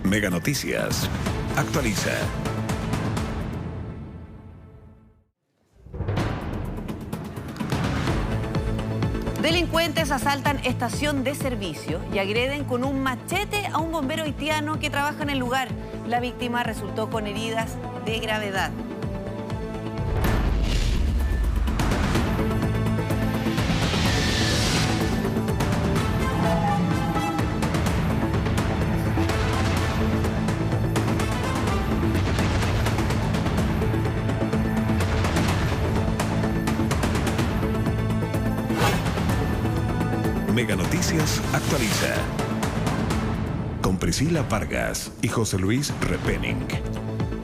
Mega Noticias actualiza. Delincuentes asaltan estación de servicio y agreden con un machete a un bombero haitiano que trabaja en el lugar. La víctima resultó con heridas de gravedad. Mega Noticias actualiza. Con Priscila Vargas y José Luis Repenning.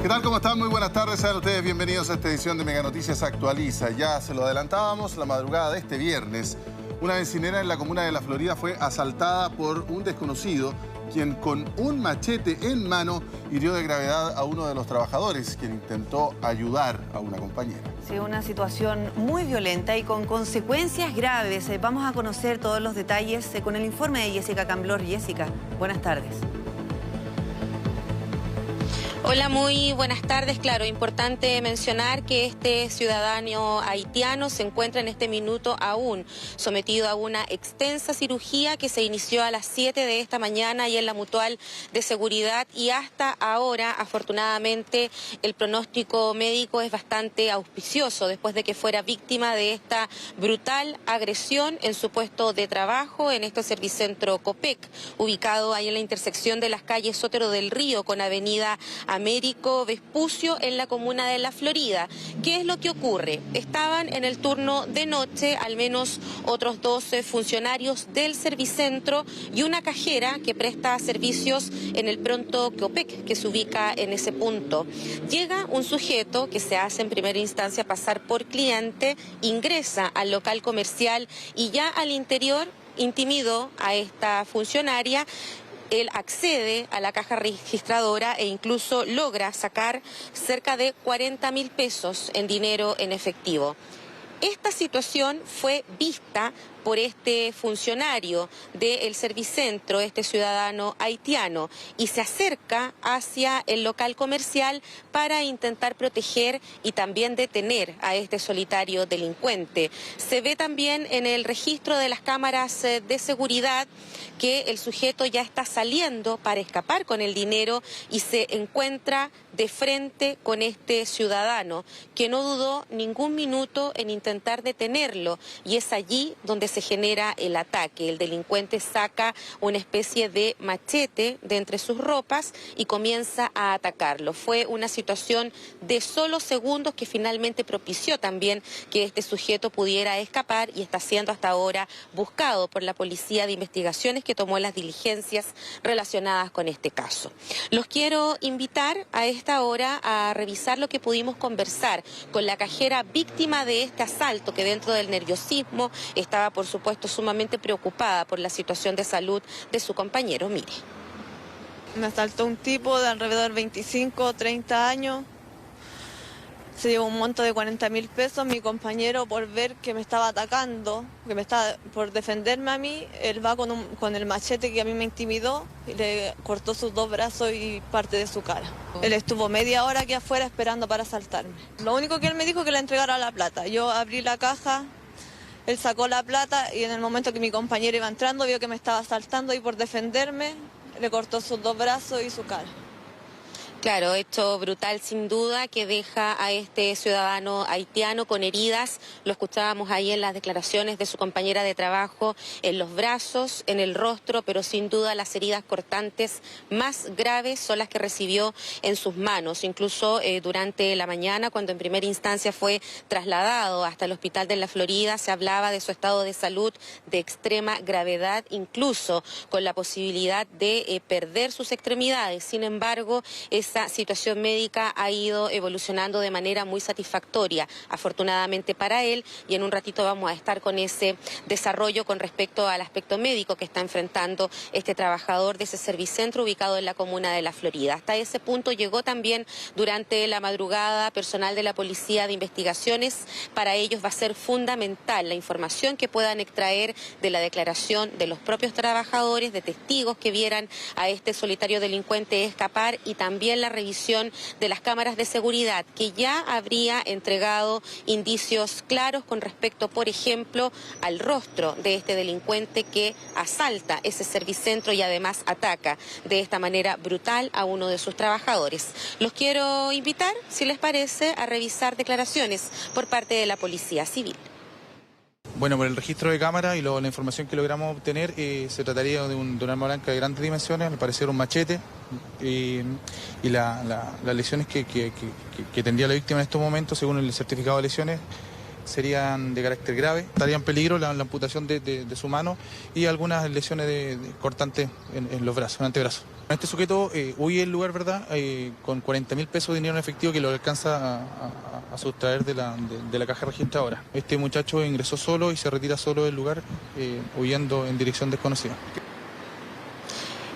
¿Qué tal? ¿Cómo están? Muy buenas tardes. Sean ustedes bienvenidos a esta edición de Mega Noticias Actualiza. Ya se lo adelantábamos, la madrugada de este viernes, una bencinera en la comuna de La Florida fue asaltada por un desconocido, quien con un machete en mano hirió de gravedad a uno de los trabajadores, quien intentó ayudar a una compañera. Sí, una situación muy violenta y con consecuencias graves. Vamos a conocer todos los detalles con el informe de Jessica Camblor. Jessica, buenas tardes. Hola, muy buenas tardes. Claro, importante mencionar que este ciudadano haitiano se encuentra en este minuto aún sometido a una extensa cirugía que se inició a las 7 de esta mañana y en la Mutual de Seguridad, y hasta ahora, afortunadamente, el pronóstico médico es bastante auspicioso después de que fuera víctima de esta brutal agresión en su puesto de trabajo en este servicentro Copec, ubicado ahí en la intersección de las calles Sotero del Río con Avenida Américo Vespucio en la comuna de La Florida. ¿Qué es lo que ocurre? Estaban en el turno de noche al menos otros 12 funcionarios del servicentro y una cajera que presta servicios en el Pronto Copec, que se ubica en ese punto. Llega un sujeto que se hace en primera instancia pasar por cliente, ingresa al local comercial y ya al interior intimidó a esta funcionaria. Él accede a la caja registradora e incluso logra sacar cerca de 40.000 pesos en dinero en efectivo. Esta situación fue vista por este funcionario del servicentro, este ciudadano haitiano, y se acerca hacia el local comercial para intentar proteger y también detener a este solitario delincuente. Se ve también en el registro de las cámaras de seguridad que el sujeto ya está saliendo para escapar con el dinero y se encuentra de frente con este ciudadano, que no dudó ningún minuto en intentar detenerlo, y es allí donde se genera el ataque. El delincuente saca una especie de machete de entre sus ropas y comienza a atacarlo. Fue una situación de solo segundos que finalmente propició también que este sujeto pudiera escapar y está siendo hasta ahora buscado por la Policía de Investigaciones, que tomó las diligencias relacionadas con este caso. Los quiero invitar a esta hora a revisar lo que pudimos conversar con la cajera víctima de este asalto, que dentro del nerviosismo estaba, por supuesto, sumamente preocupada por la situación de salud de su compañero. Mire. Me asaltó un tipo de alrededor de 25 o 30 años. Se llevó un monto de 40.000 pesos. Mi compañero, por ver que me estaba atacando, por defenderme a mí, él va con el machete que a mí me intimidó y le cortó sus 2 brazos y parte de su cara. Él estuvo media hora aquí afuera esperando para asaltarme. Lo único que él me dijo es que le entregara la plata. Yo abrí la caja, él sacó la plata y en el momento que mi compañero iba entrando vio que me estaba asaltando y por defenderme le cortó sus 2 brazos y su cara. Claro, hecho brutal sin duda, que deja a este ciudadano haitiano con heridas. Lo escuchábamos ahí en las declaraciones de su compañera de trabajo, en los brazos, en el rostro, pero sin duda las heridas cortantes más graves son las que recibió en sus manos. Incluso durante la mañana, cuando en primera instancia fue trasladado hasta el hospital de La Florida, se hablaba de su estado de salud de extrema gravedad, incluso con la posibilidad de perder sus extremidades. Sin embargo, es esa situación médica ha ido evolucionando de manera muy satisfactoria, afortunadamente para él, y en un ratito vamos a estar con ese desarrollo con respecto al aspecto médico que está enfrentando este trabajador de ese servicentro ubicado en la comuna de La Florida. Hasta ese punto llegó también durante la madrugada personal de la Policía de Investigaciones. Para ellos va a ser fundamental la información que puedan extraer de la declaración de los propios trabajadores, de testigos que vieran a este solitario delincuente escapar, y también la revisión de las cámaras de seguridad, que ya habría entregado indicios claros con respecto, por ejemplo, al rostro de este delincuente que asalta ese servicentro y además ataca de esta manera brutal a uno de sus trabajadores. Los quiero invitar, si les parece, a revisar declaraciones por parte de la Policía Civil. Bueno, por el registro de cámara y la información que logramos obtener, se trataría de un arma blanca de grandes dimensiones, al parecer un machete, y las lesiones que tendría la víctima en estos momentos, según el certificado de lesiones, serían de carácter grave. Estaría en peligro la amputación de su mano y algunas lesiones cortantes en los brazos, en el antebrazo. Este sujeto huye del lugar, ¿verdad?, con 40.000 pesos de dinero en efectivo que lo alcanza a sustraer de la caja registradora. Este muchacho ingresó solo y se retira solo del lugar, huyendo en dirección desconocida.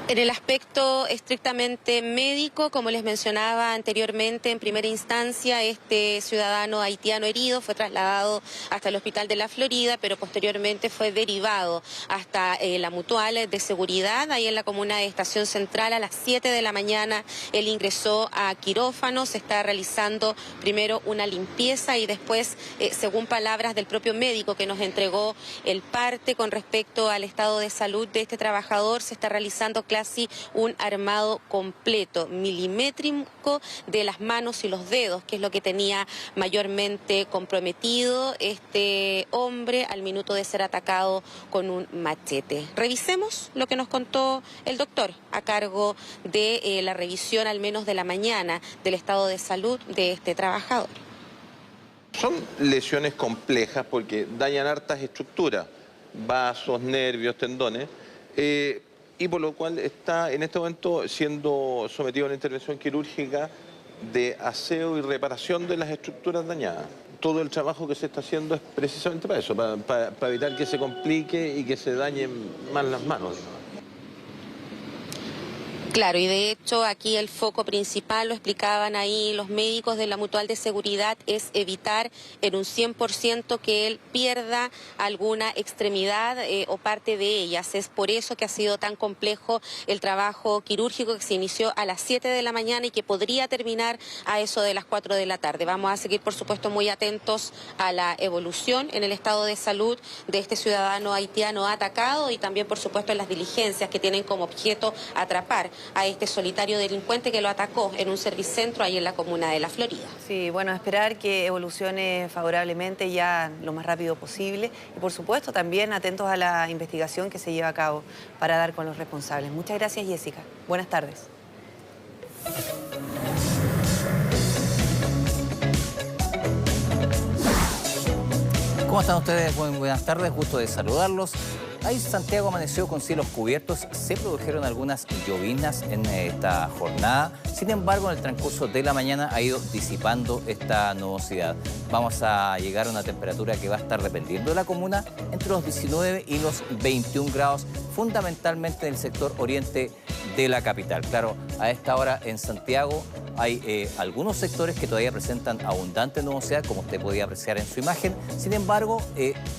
En el aspecto estrictamente médico, como les mencionaba anteriormente, en primera instancia, este ciudadano haitiano herido fue trasladado hasta el hospital de La Florida, pero posteriormente fue derivado hasta la mutual de seguridad, ahí en la comuna de Estación Central. A las 7 de la mañana él ingresó a quirófano. Se está realizando primero una limpieza y después, según palabras del propio médico que nos entregó el parte con respecto al estado de salud de este trabajador, se está realizando casi un armado completo, milimétrico, de las manos y los dedos, que es lo que tenía mayormente comprometido este hombre al minuto de ser atacado con un machete. Revisemos lo que nos contó el doctor a cargo de la revisión, al menos de la mañana, del estado de salud de este trabajador. Son lesiones complejas porque dañan hartas estructuras, vasos, nervios, tendones, y por lo cual está en este momento siendo sometido a una intervención quirúrgica de aseo y reparación de las estructuras dañadas. Todo el trabajo que se está haciendo es precisamente para eso, para evitar que se complique y que se dañen más las manos. Claro, y de hecho aquí el foco principal, lo explicaban ahí los médicos de la Mutual de Seguridad, es evitar en un 100% que él pierda alguna extremidad o parte de ellas. Es por eso que ha sido tan complejo el trabajo quirúrgico que se inició a las 7 de la mañana y que podría terminar a eso de las 4 de la tarde. Vamos a seguir, por supuesto, muy atentos a la evolución en el estado de salud de este ciudadano haitiano atacado y también, por supuesto, en las diligencias que tienen como objeto atrapar a este solitario delincuente que lo atacó en un servicentro ahí en la comuna de La Florida. Sí, bueno, esperar que evolucione favorablemente ya lo más rápido posible y, por supuesto, también atentos a la investigación que se lleva a cabo para dar con los responsables. Muchas gracias, Jessica. Buenas tardes. ¿Cómo están ustedes? Buenas tardes, gusto de saludarlos. Ahí Santiago amaneció con cielos cubiertos, se produjeron algunas lloviznas en esta jornada. Sin embargo, en el transcurso de la mañana ha ido disipando esta nubosidad. Vamos a llegar a una temperatura que va a estar dependiendo de la comuna entre los 19 y los 21 grados, fundamentalmente en el sector oriente de la capital. Claro, a esta hora en Santiago hay algunos sectores que todavía presentan abundante nubosidad, como usted podía apreciar en su imagen. Sin embargo,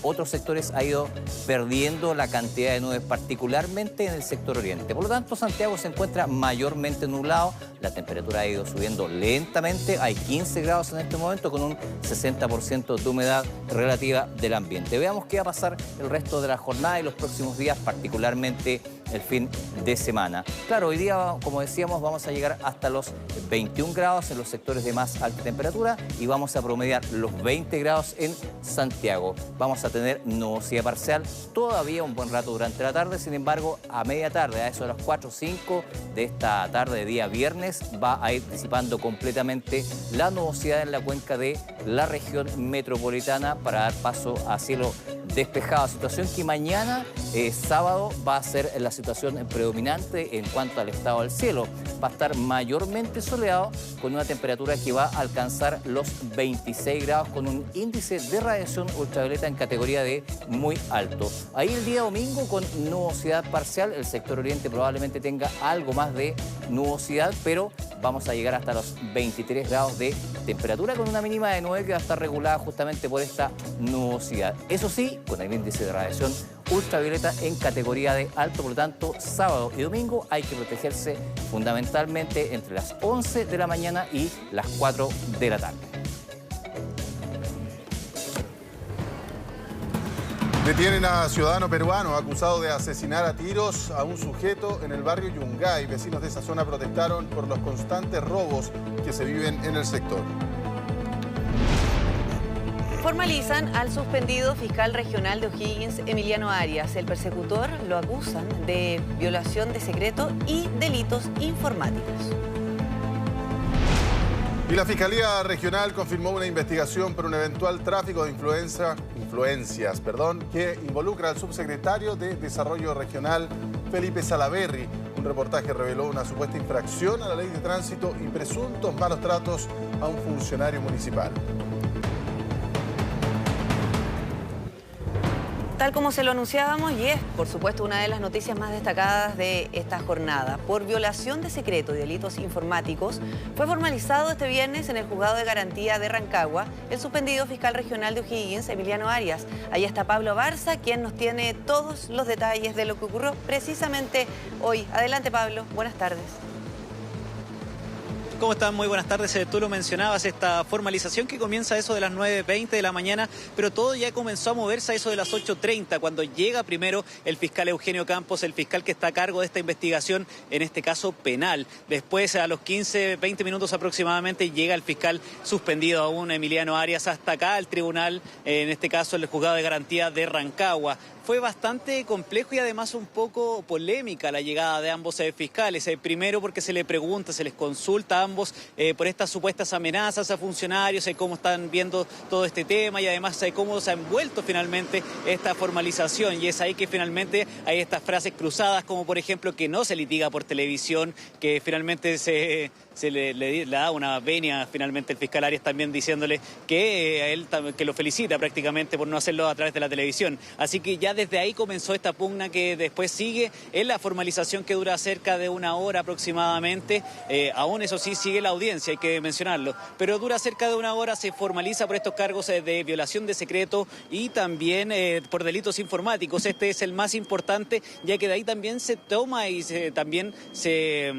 otros sectores han ido perdiendo la cantidad de nubes, particularmente en el sector oriente. Por lo tanto, Santiago se encuentra mayormente nublado. La temperatura ha ido subiendo lentamente. Hay 15 grados en este momento con un 60% de humedad relativa del ambiente. Veamos qué va a pasar el resto de la jornada y los próximos días, particularmente el fin de semana. Claro, hoy día, como decíamos, vamos a llegar hasta los 21 grados en los sectores de más alta temperatura y vamos a promediar los 20 grados en Santiago. Vamos a tener nubosidad parcial todavía un buen rato durante la tarde. Sin embargo, a media tarde, a eso de las 4 o 5 de esta tarde de día viernes, va a ir disipando completamente la nubosidad en la cuenca de la región metropolitana para dar paso a cielo despejado. Situación que mañana, sábado, va a ser la situación predominante en cuanto al estado del cielo. Va a estar mayormente soleado con una temperatura que va a alcanzar los 26 grados con un índice de radiación ultravioleta en categoría de muy alto. Ahí el día domingo con nubosidad parcial, el sector oriente probablemente tenga algo más de nubosidad, pero vamos a llegar hasta los 23 grados de temperatura con una mínima de 9 que va a estar regulada justamente por esta nubosidad. Eso sí, con el índice de radiación ultravioleta en categoría de alto, por lo tanto, sábado y domingo hay que protegerse fundamentalmente entre las 11 de la mañana y las 4 de la tarde. Detienen a ciudadano peruano acusado de asesinar a tiros a un sujeto en el barrio Yungay. Vecinos de esa zona protestaron por los constantes robos que se viven en el sector. Formalizan al suspendido fiscal regional de O'Higgins, Emiliano Arias. El persecutor lo acusan de violación de secreto y delitos informáticos. Y la Fiscalía Regional confirmó una investigación por un eventual tráfico de influencias, que involucra al subsecretario de Desarrollo Regional, Felipe Salaverry. Un reportaje reveló una supuesta infracción a la ley de tránsito y presuntos malos tratos a un funcionario municipal. Tal como se lo anunciábamos, y es, por supuesto, una de las noticias más destacadas de esta jornada. Por violación de secreto y delitos informáticos, fue formalizado este viernes en el Juzgado de Garantía de Rancagua el suspendido fiscal regional de O'Higgins, Emiliano Arias. Ahí está Pablo Barza, quien nos tiene todos los detalles de lo que ocurrió precisamente hoy. Adelante, Pablo. Buenas tardes. ¿Cómo están? Muy buenas tardes. Tú lo mencionabas, esta formalización que comienza a eso de las 9:20 de la mañana, pero todo ya comenzó a moverse a eso de las 8:30, cuando llega primero el fiscal Eugenio Campos, el fiscal que está a cargo de esta investigación, en este caso penal. Después, a los 15-20 minutos aproximadamente, llega el fiscal suspendido aún, Emiliano Arias, hasta acá al tribunal, en este caso el Juzgado de Garantía de Rancagua. Fue bastante complejo y además un poco polémica la llegada de ambos fiscales. Primero porque se les pregunta, se les consulta a ambos por estas supuestas amenazas a funcionarios, cómo están viendo todo este tema y además cómo se ha envuelto finalmente esta formalización. Y es ahí que finalmente hay estas frases cruzadas, como por ejemplo que no se litiga por televisión, que finalmente se le da una venia finalmente el fiscal Arias también diciéndole que a él que lo felicita prácticamente por no hacerlo a través de la televisión. Así que ya desde ahí comenzó esta pugna que después sigue en la formalización que dura cerca de una hora aproximadamente. Aún eso sí sigue la audiencia, hay que mencionarlo, pero dura cerca de una hora, se formaliza por estos cargos de violación de secreto y también por delitos informáticos. Este es el más importante, ya que de ahí también se toma y también se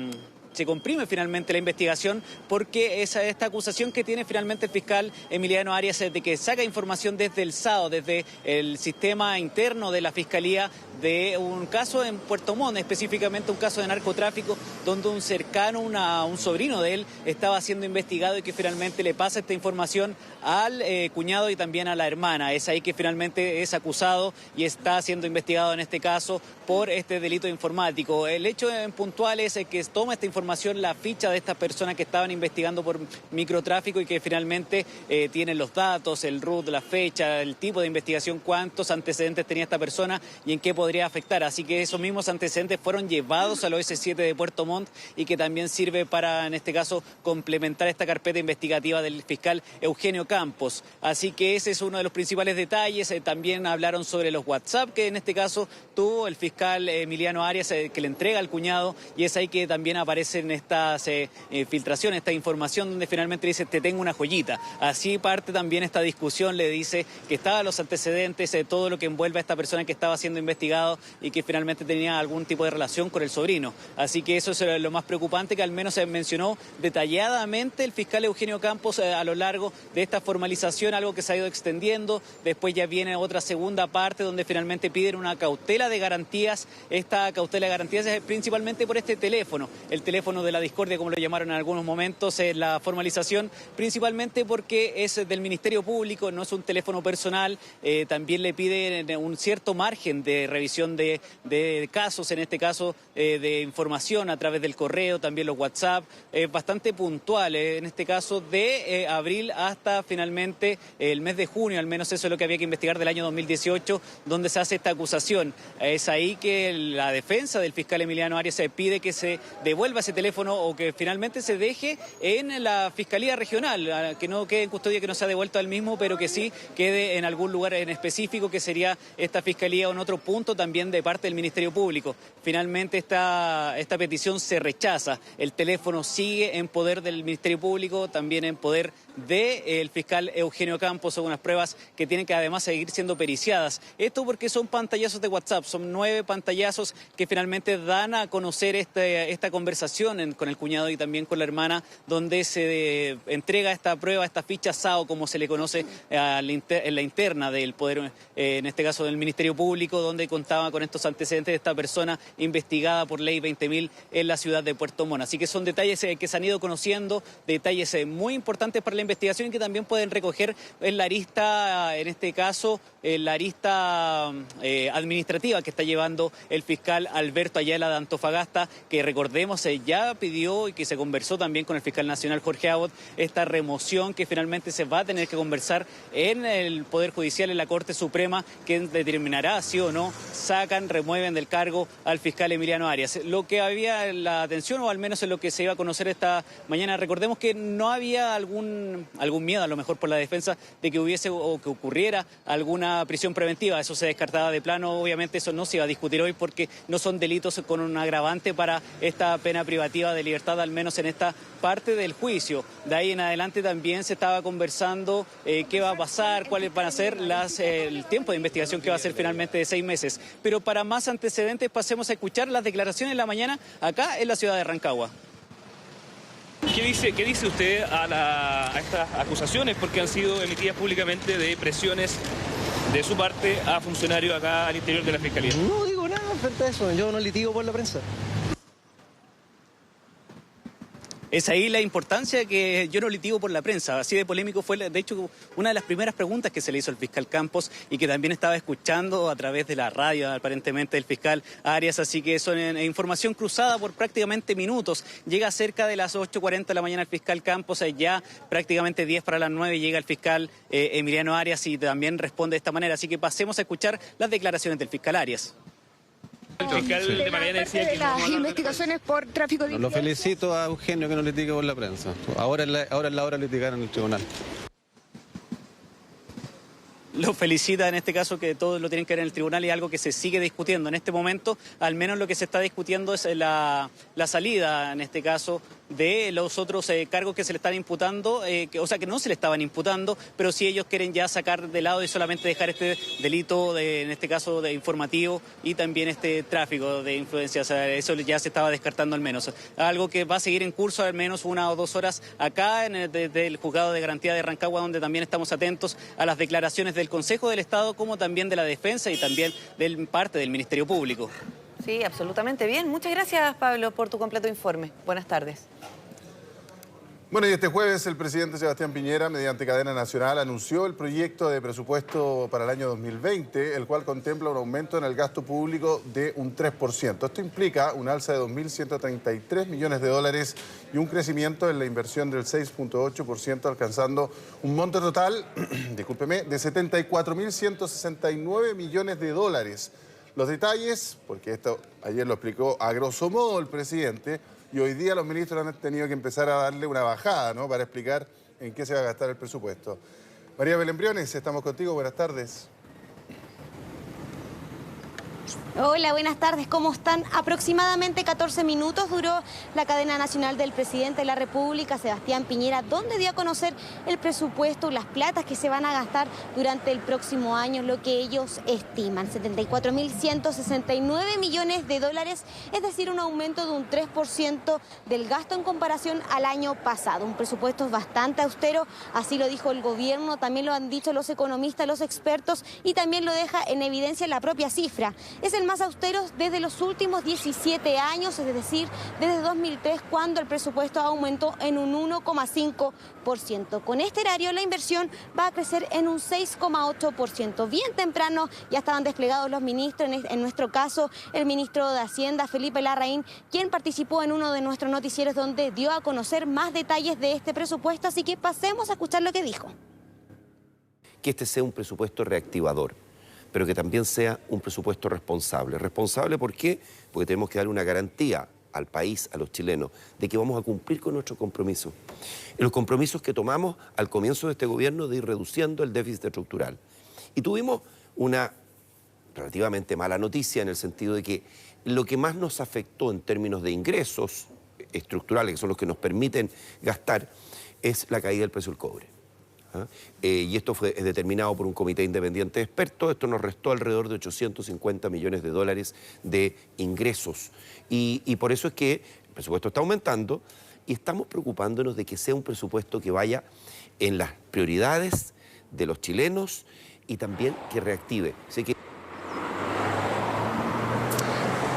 comprime finalmente la investigación, porque esta acusación que tiene finalmente el fiscal Emiliano Arias es de que saca información desde el SAO, desde el sistema interno de la Fiscalía, de un caso en Puerto Montt, específicamente un caso de narcotráfico, donde un cercano, un sobrino de él, estaba siendo investigado y que finalmente le pasa esta información al cuñado y también a la hermana. Es ahí que finalmente es acusado y está siendo investigado en este caso por este delito informático. El hecho en puntual es que toma esta información, la ficha de estas personas que estaban investigando por microtráfico y que finalmente tienen los datos, el RUT, la fecha, el tipo de investigación, cuántos antecedentes tenía esta persona y en qué podría afectar. Así que esos mismos antecedentes fueron llevados al OS7 de Puerto Montt y que también sirve para, en este caso, complementar esta carpeta investigativa del fiscal Eugenio Campos. Así que ese es uno de los principales detalles. También hablaron sobre los WhatsApp que en este caso tuvo el fiscal Emiliano Arias, que le entrega al cuñado, y es ahí que también aparecen estas filtraciones, esta información donde finalmente dice: te tengo una joyita. Así parte también esta discusión, le dice que estaban los antecedentes, todo lo que envuelve a esta persona que estaba siendo investigado y que finalmente tenía algún tipo de relación con el sobrino. Así que eso es lo más preocupante, que al menos se mencionó detalladamente el fiscal Eugenio Campos a lo largo de esta formalización, algo que se ha ido extendiendo. Después ya viene otra segunda parte donde finalmente piden una cautela de garantías. Esta cautela de garantías es principalmente por este teléfono, el teléfono teléfono de la discordia, como lo llamaron en algunos momentos, la formalización, principalmente porque es del Ministerio Público, no es un teléfono personal, también le piden un cierto margen de revisión de casos, en este caso de información a través del correo, también los WhatsApp, bastante puntual, en este caso de abril hasta finalmente el mes de junio, al menos eso es lo que había que investigar del año 2018, donde se hace esta acusación. Es ahí que la defensa del fiscal Emiliano Arias se pide que se devuelva ese teléfono o que finalmente se deje en la Fiscalía Regional, que no quede en custodia, que no sea devuelto al mismo, pero que sí quede en algún lugar en específico, que sería esta Fiscalía o en otro punto también de parte del Ministerio Público. Finalmente esta petición se rechaza. El teléfono sigue en poder del Ministerio Público, también en poder del fiscal Eugenio Campos, según las pruebas que tienen que además seguir siendo periciadas. Esto porque son pantallazos de WhatsApp, son 9 pantallazos que finalmente dan a conocer esta conversación con el cuñado y también con la hermana, donde se entrega esta prueba, esta ficha SAO, como se le conoce en la interna del poder, en este caso del Ministerio Público, donde contaba con estos antecedentes de esta persona investigada por ley 20.000 en la ciudad de Puerto Montt. Así que son detalles que se han ido conociendo, detalles muy importantes para la investigación y que también pueden recoger en la arista, en este caso, la arista administrativa que está llevando el fiscal Alberto Ayala de Antofagasta, que recordemos ya pidió y que se conversó también con el fiscal nacional Jorge Abbott, esta remoción que finalmente se va a tener que conversar en el Poder Judicial, en la Corte Suprema, que determinará si o no remueven del cargo al fiscal Emiliano Arias. Lo que había la atención, o al menos en lo que se iba a conocer esta mañana, recordemos que no había algún miedo, a lo mejor por la defensa, de que hubiese o que ocurriera alguna prisión preventiva. Eso se descartaba de plano, obviamente eso no se iba a discutir hoy porque no son delitos con un agravante para esta pena privativa de libertad, al menos en esta parte del juicio. De ahí en adelante también se estaba conversando qué va a pasar, cuáles van a ser el tiempo de investigación que va a ser finalmente de 6 meses. Pero para más antecedentes pasemos a escuchar las declaraciones de la mañana acá en la ciudad de Rancagua. ¿Qué dice usted a estas acusaciones? Porque han sido emitidas públicamente de presiones de su parte a funcionarios acá al interior de la Fiscalía. No digo nada frente a eso, yo no litigo por la prensa. Es ahí la importancia que yo no litigo por la prensa. Así de polémico fue, de hecho, una de las primeras preguntas que se le hizo al fiscal Campos y que también estaba escuchando a través de la radio, aparentemente, del fiscal Arias. Así que son información cruzada por prácticamente minutos. Llega cerca de las 8:40 de la mañana el fiscal Campos, ya prácticamente 10 para las 9 llega el fiscal Emiliano Arias y también responde de esta manera. Así que pasemos a escuchar las declaraciones del fiscal Arias. El fiscal de Magallanes decía que las investigaciones por tráfico de... Lo felicito a Eugenio que no litigue por la prensa. Ahora es la hora de litigar en el tribunal. Lo felicita en este caso, que todos lo tienen que ver en el tribunal, y algo que se sigue discutiendo. En este momento, al menos lo que se está discutiendo es la salida, en este caso, de los otros cargos que se le están imputando, que no se le estaban imputando, pero sí ellos quieren ya sacar de lado y solamente dejar este delito, en este caso de informativo, y también este tráfico de influencia. O sea, eso ya se estaba descartando al menos. Algo que va a seguir en curso al menos 1 o 2 horas acá desde el Juzgado de Garantía de Rancagua, donde también estamos atentos a las declaraciones del Consejo del Estado, como también de la Defensa y también de parte del Ministerio Público. Sí, absolutamente bien. Muchas gracias, Pablo, por tu completo informe. Buenas tardes. Bueno, y este jueves el presidente Sebastián Piñera, mediante cadena nacional, anunció el proyecto de presupuesto para el año 2020, el cual contempla un aumento en el gasto público de un 3%. Esto implica un alza de 2.133 millones de dólares y un crecimiento en la inversión del 6.8%, alcanzando un monto total, discúlpeme, de 74.169 millones de dólares. Los detalles, porque esto ayer lo explicó a grosso modo el presidente, y hoy día los ministros han tenido que empezar a darle una bajada, ¿no?, para explicar en qué se va a gastar el presupuesto. María Belén Briones, estamos contigo, buenas tardes. Hola, buenas tardes, ¿cómo están? Aproximadamente 14 minutos duró la cadena nacional del presidente de la República, Sebastián Piñera, donde dio a conocer el presupuesto, las platas que se van a gastar durante el próximo año, lo que ellos estiman, 74.169 millones de dólares, es decir, un aumento de un 3% del gasto en comparación al año pasado. Un presupuesto bastante austero, así lo dijo el gobierno, también lo han dicho los economistas, los expertos, y también lo deja en evidencia la propia cifra. es el más austero desde los últimos 17 años, es decir, desde 2003, cuando el presupuesto aumentó en un 1,5%. Con este erario, la inversión va a crecer en un 6,8%. Bien temprano ya estaban desplegados los ministros, en nuestro caso, el ministro de Hacienda, Felipe Larraín, quien participó en uno de nuestros noticieros donde dio a conocer más detalles de este presupuesto, así que pasemos a escuchar lo que dijo. Que este sea un presupuesto reactivador, pero que también sea un presupuesto responsable. ¿Responsable por qué? Porque tenemos que dar una garantía al país, a los chilenos, de que vamos a cumplir con nuestros compromisos. Los compromisos que tomamos al comienzo de este gobierno de ir reduciendo el déficit estructural. Y tuvimos una relativamente mala noticia en el sentido de que lo que más nos afectó en términos de ingresos estructurales, que son los que nos permiten gastar, es la caída del precio del cobre. Y esto es determinado por un comité independiente de expertos. Esto nos restó alrededor de 850 millones de dólares de ingresos. Y por eso es que el presupuesto está aumentando y estamos preocupándonos de que sea un presupuesto que vaya en las prioridades de los chilenos y también que reactive. Así que...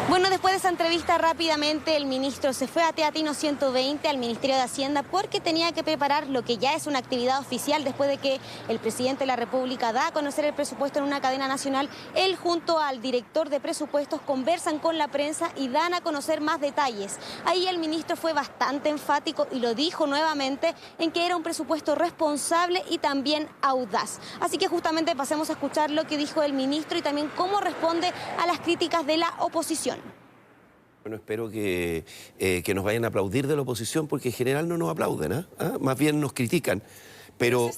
Bueno, después de esa entrevista rápidamente el ministro se fue a Teatino 120 al Ministerio de Hacienda porque tenía que preparar lo que ya es una actividad oficial después de que el presidente de la República da a conocer el presupuesto en una cadena nacional. Él junto al director de presupuestos conversan con la prensa y dan a conocer más detalles. Ahí el ministro fue bastante enfático y lo dijo nuevamente en que era un presupuesto responsable y también audaz. Así que justamente pasemos a escuchar lo que dijo el ministro y también cómo responde a las críticas de la oposición. Bueno, espero que nos vayan a aplaudir de la oposición porque en general no nos aplauden, más bien nos critican. Pero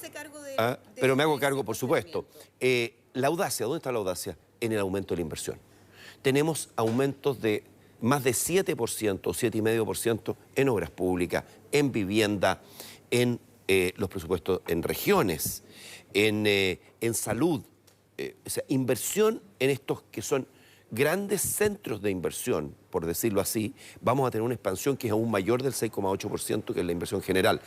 me hago cargo, por supuesto. La audacia, ¿dónde está la audacia? En el aumento de la inversión. Tenemos aumentos de más de 7%, 7,5% en obras públicas, en vivienda, en los presupuestos en regiones, en salud. O sea, inversión en estos que son grandes centros de inversión, por decirlo así. Vamos a tener una expansión que es aún mayor del 6,8%, que es la inversión general.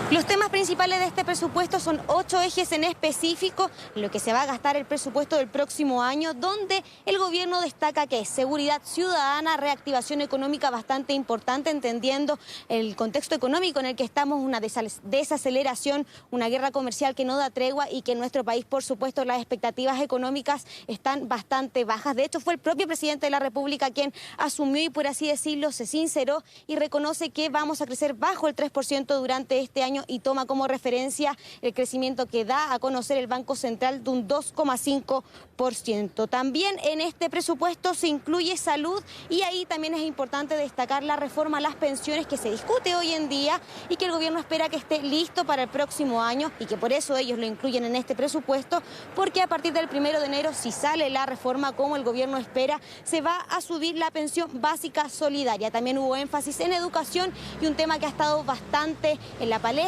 Los temas principales de este presupuesto son 8 ejes en específico, en lo que se va a gastar el presupuesto del próximo año, donde el gobierno destaca que es seguridad ciudadana, reactivación económica bastante importante, entendiendo el contexto económico en el que estamos, una desaceleración, una guerra comercial que no da tregua y que en nuestro país, por supuesto, las expectativas económicas están bastante bajas. De hecho, fue el propio presidente de la República quien asumió y, por así decirlo, se sinceró y reconoce que vamos a crecer bajo el 3% durante este año y toma como referencia el crecimiento que da a conocer el Banco Central de un 2,5%. También en este presupuesto se incluye salud y ahí también es importante destacar la reforma a las pensiones que se discute hoy en día y que el gobierno espera que esté listo para el próximo año y que por eso ellos lo incluyen en este presupuesto, porque a partir del 1 de enero, si sale la reforma como el gobierno espera, se va a subir la pensión básica solidaria. También hubo énfasis en educación y un tema que ha estado bastante en la palestra,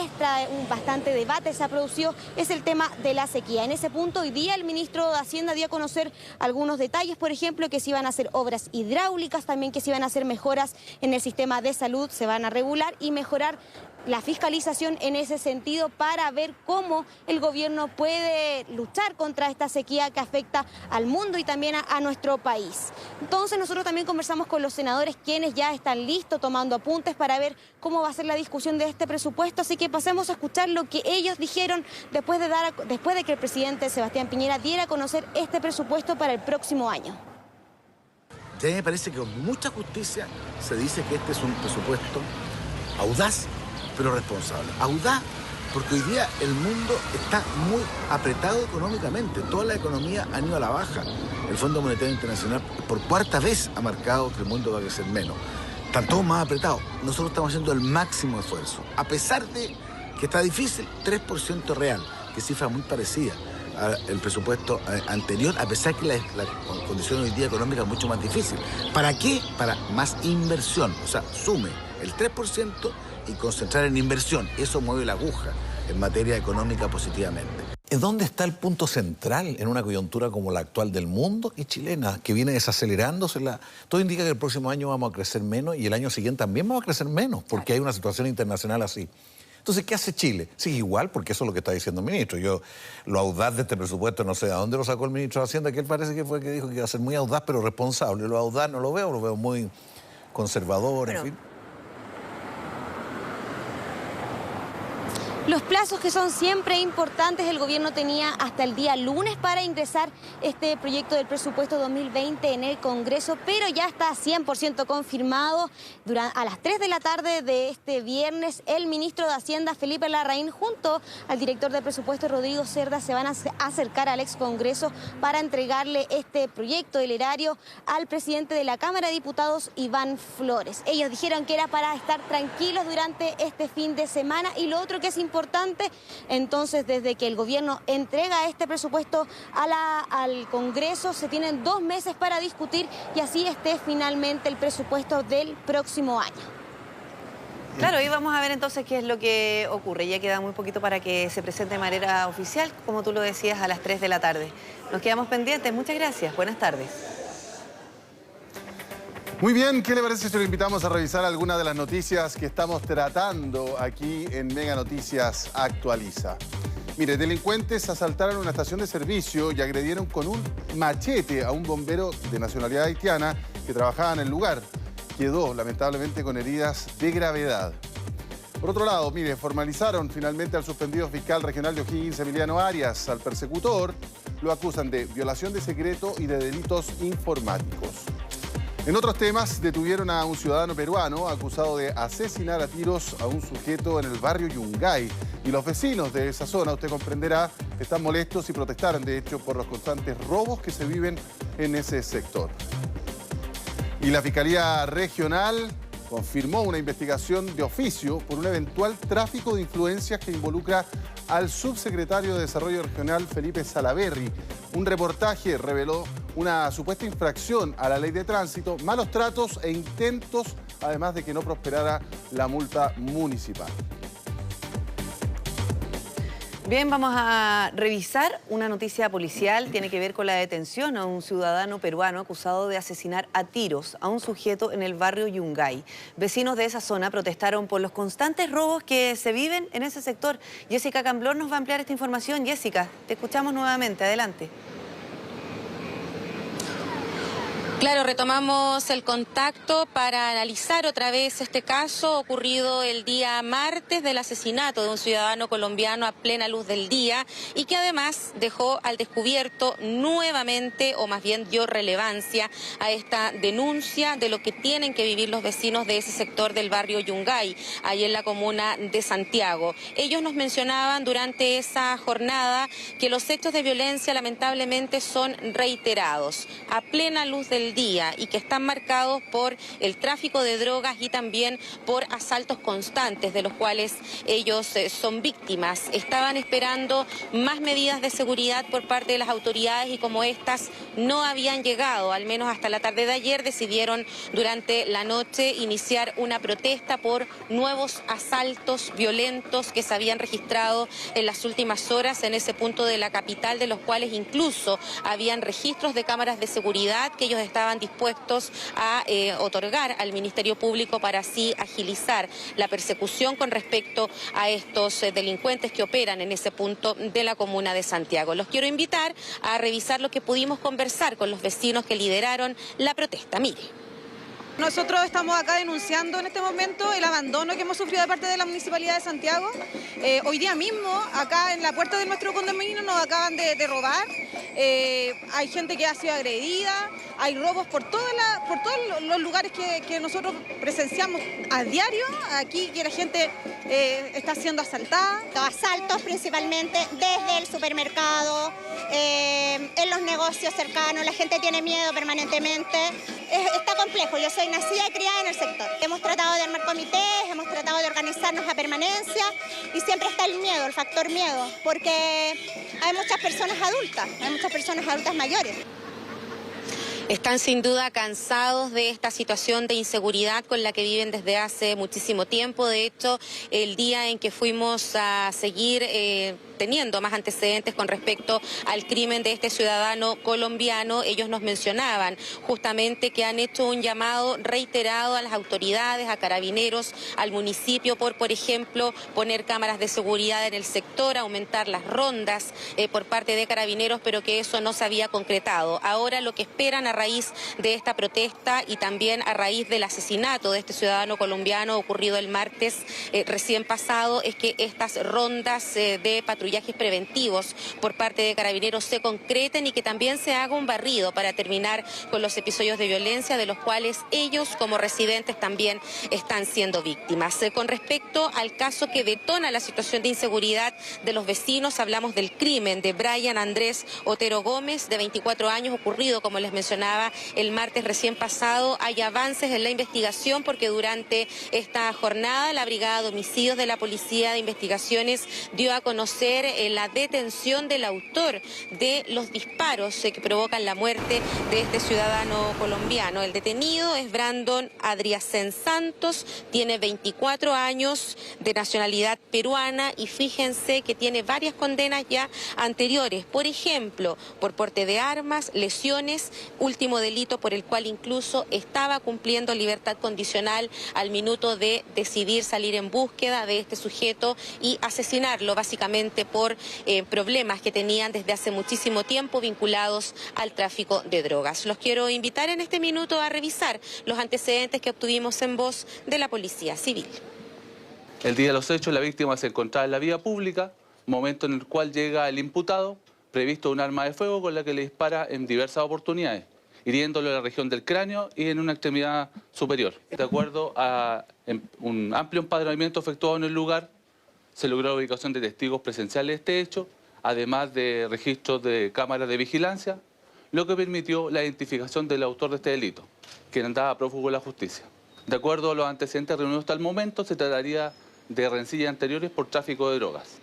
bastante debate se ha producido, es el tema de la sequía. En ese punto, hoy día el ministro de Hacienda dio a conocer algunos detalles, por ejemplo, que se iban a hacer obras hidráulicas, también que se iban a hacer mejoras en el sistema de salud, se van a regular y mejorar la fiscalización en ese sentido para ver cómo el gobierno puede luchar contra esta sequía que afecta al mundo y también a nuestro país. Entonces nosotros también conversamos con los senadores quienes ya están listos tomando apuntes para ver cómo va a ser la discusión de este presupuesto, así que pasemos a escuchar lo que ellos dijeron después de que el presidente Sebastián Piñera diera a conocer este presupuesto para el próximo año. A mí me parece que con mucha justicia se dice que este es un presupuesto audaz, pero responsable. Audaz, porque hoy día el mundo está muy apretado económicamente. Toda la economía ha ido a la baja. El Fondo Monetario Internacional por cuarta vez ha marcado que el mundo va a crecer menos. Están todos más apretados. Nosotros estamos haciendo el máximo esfuerzo. A pesar de que está difícil, 3% real, que cifra muy parecida al presupuesto anterior, a pesar que la condición hoy día económica es mucho más difícil. ¿Para qué? Para más inversión. O sea, sume el 3% y concentrar en inversión. Eso mueve la aguja en materia económica positivamente. ¿Dónde está el punto central en una coyuntura como la actual del mundo y chilena, que viene desacelerándose? Todo indica que el próximo año vamos a crecer menos y el año siguiente también vamos a crecer menos, porque hay una situación internacional así. Entonces, ¿qué hace Chile? Sigue igual, porque eso es lo que está diciendo el ministro. Yo, lo audaz de este presupuesto, no sé a dónde lo sacó el ministro de Hacienda, que él parece que fue el que dijo que iba a ser muy audaz, pero responsable. Lo audaz no lo veo muy conservador, en fin. Los plazos que son siempre importantes, el gobierno tenía hasta el día lunes para ingresar este proyecto del presupuesto 2020 en el Congreso, pero ya está 100% confirmado. A las 3 de la tarde de este viernes, el ministro de Hacienda, Felipe Larraín, junto al director de presupuesto, Rodrigo Cerda, se van a acercar al ex Congreso para entregarle este proyecto del erario al presidente de la Cámara de Diputados, Iván Flores. Ellos dijeron que era para estar tranquilos durante este fin de semana, y lo otro que es importante, entonces, desde que el gobierno entrega este presupuesto al Congreso, se tienen 2 meses para discutir y así esté finalmente el presupuesto del próximo año. Claro, y vamos a ver entonces qué es lo que ocurre. Ya queda muy poquito para que se presente de manera oficial, como tú lo decías, a las 3 de la tarde. Nos quedamos pendientes. Muchas gracias. Buenas tardes. Muy bien, ¿qué le parece si lo invitamos a revisar algunas de las noticias que estamos tratando aquí en Mega Noticias Actualiza? Mire, delincuentes asaltaron una estación de servicio y agredieron con un machete a un bombero de nacionalidad haitiana que trabajaba en el lugar. Quedó lamentablemente con heridas de gravedad. Por otro lado, mire, formalizaron finalmente al suspendido fiscal regional de O'Higgins, Emiliano Arias. Al persecutor lo acusan de violación de secreto y de delitos informáticos. En otros temas, detuvieron a un ciudadano peruano acusado de asesinar a tiros a un sujeto en el barrio Yungay. Y los vecinos de esa zona, usted comprenderá, están molestos y protestaron, de hecho, por los constantes robos que se viven en ese sector. Y la Fiscalía Regional confirmó una investigación de oficio por un eventual tráfico de influencias que involucra al subsecretario de Desarrollo Regional, Felipe Salaverry. Un reportaje reveló una supuesta infracción a la ley de tránsito, malos tratos e intentos, además de que no prosperara la multa municipal. Bien, vamos a revisar una noticia policial. Tiene que ver con la detención a un ciudadano peruano acusado de asesinar a tiros a un sujeto en el barrio Yungay. Vecinos de esa zona protestaron por los constantes robos que se viven en ese sector. Jessica Camblor nos va a ampliar esta información. Jessica, te escuchamos nuevamente. Adelante. Claro, retomamos el contacto para analizar otra vez este caso ocurrido el día martes del asesinato de un ciudadano colombiano a plena luz del día y que además dejó al descubierto nuevamente, o más bien dio relevancia a esta denuncia de lo que tienen que vivir los vecinos de ese sector del barrio Yungay, ahí en la comuna de Santiago. Ellos nos mencionaban durante esa jornada que los hechos de violencia lamentablemente son reiterados, a plena luz del día, y que están marcados por el tráfico de drogas y también por asaltos constantes de los cuales ellos son víctimas. Estaban esperando más medidas de seguridad por parte de las autoridades y como estas no habían llegado, al menos hasta la tarde de ayer, decidieron durante la noche iniciar una protesta por nuevos asaltos violentos que se habían registrado en las últimas horas en ese punto de la capital, de los cuales incluso habían registros de cámaras de seguridad que ellos estaban dispuestos a otorgar al Ministerio Público para así agilizar la persecución con respecto a estos delincuentes que operan en ese punto de la comuna de Santiago. Los quiero invitar a revisar lo que pudimos conversar con los vecinos que lideraron la protesta. Mire. Nosotros estamos acá denunciando en este momento el abandono que hemos sufrido de parte de la Municipalidad de Santiago. Hoy día mismo, acá en la puerta de nuestro condominio, nos acaban de robar. Hay gente que ha sido agredida, hay robos por todos los lugares que nosotros presenciamos a diario. Aquí que la gente está siendo asaltada. Asaltos principalmente desde el supermercado, en los negocios cercanos, la gente tiene miedo permanentemente. Está complejo, yo soy nacida y criada en el sector. Hemos tratado de armar comités, hemos tratado de organizarnos a permanencia y siempre está el miedo, el factor miedo, porque hay muchas personas adultas mayores. Están sin duda cansados de esta situación de inseguridad con la que viven desde hace muchísimo tiempo. De hecho, el día en que fuimos a seguir teniendo más antecedentes con respecto al crimen de este ciudadano colombiano. Ellos nos mencionaban justamente que han hecho un llamado reiterado a las autoridades, a Carabineros, al municipio por ejemplo, poner cámaras de seguridad en el sector, aumentar las rondas por parte de Carabineros, pero que eso no se había concretado. Ahora lo que esperan a raíz de esta protesta y también a raíz del asesinato de este ciudadano colombiano ocurrido el martes recién pasado es que estas rondas de patrullajes preventivos por parte de Carabineros se concreten y que también se haga un barrido para terminar con los episodios de violencia de los cuales ellos como residentes también están siendo víctimas. Con respecto al caso que detona la situación de inseguridad de los vecinos, hablamos del crimen de Brian Andrés Otero Gómez, de 24 años, ocurrido, como les mencionaba, el martes recién pasado. Hay avances en la investigación porque durante esta jornada la Brigada de Homicidios de la Policía de Investigaciones dio a conocer la detención del autor de los disparos que provocan la muerte de este ciudadano colombiano. El detenido es Brandon Adriacén Santos, tiene 24 años, de nacionalidad peruana, y fíjense que tiene varias condenas ya anteriores, por ejemplo, por porte de armas, lesiones, último delito por el cual incluso estaba cumpliendo libertad condicional al minuto de decidir salir en búsqueda de este sujeto y asesinarlo, básicamente por problemas que tenían desde hace muchísimo tiempo vinculados al tráfico de drogas. Los quiero invitar en este minuto a revisar los antecedentes que obtuvimos en voz de la Policía Civil. El día de los hechos, la víctima se encontraba en la vía pública, momento en el cual llega el imputado, previsto un arma de fuego con la que le dispara en diversas oportunidades, hiriéndolo en la región del cráneo y en una extremidad superior. De acuerdo a un amplio empadronamiento efectuado en el lugar, se logró la ubicación de testigos presenciales de este hecho, además de registros de cámaras de vigilancia, lo que permitió la identificación del autor de este delito, quien andaba prófugo de la justicia. De acuerdo a los antecedentes reunidos hasta el momento, se trataría de rencillas anteriores por tráfico de drogas.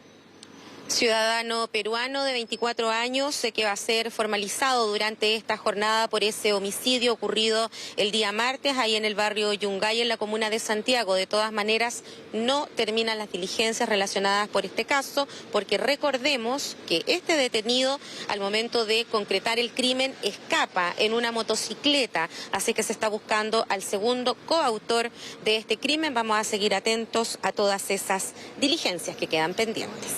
Ciudadano peruano de 24 años que va a ser formalizado durante esta jornada por ese homicidio ocurrido el día martes ahí en el barrio Yungay, en la comuna de Santiago. De todas maneras, no terminan las diligencias relacionadas por este caso, porque recordemos que este detenido, al momento de concretar el crimen, escapa en una motocicleta, así que se está buscando al segundo coautor de este crimen. Vamos a seguir atentos a todas esas diligencias que quedan pendientes.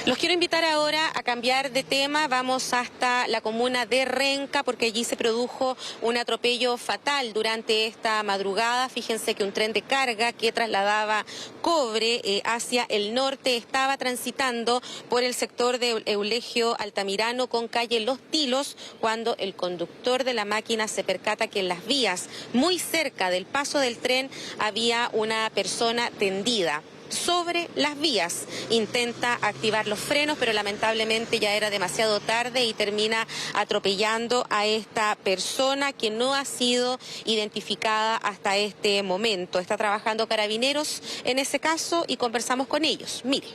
Los quiero invitar ahora a cambiar de tema. Vamos hasta la comuna de Renca porque allí se produjo un atropello fatal durante esta madrugada. Fíjense que un tren de carga que trasladaba cobre hacia el norte estaba transitando por el sector de Eulegio Altamirano con calle Los Tilos cuando el conductor de la máquina se percata que en las vías muy cerca del paso del tren había una persona tendida sobre las vías. Intenta activar los frenos, pero lamentablemente ya era demasiado tarde y termina atropellando a esta persona que no ha sido identificada hasta este momento. Está trabajando Carabineros en ese caso y conversamos con ellos. Mire.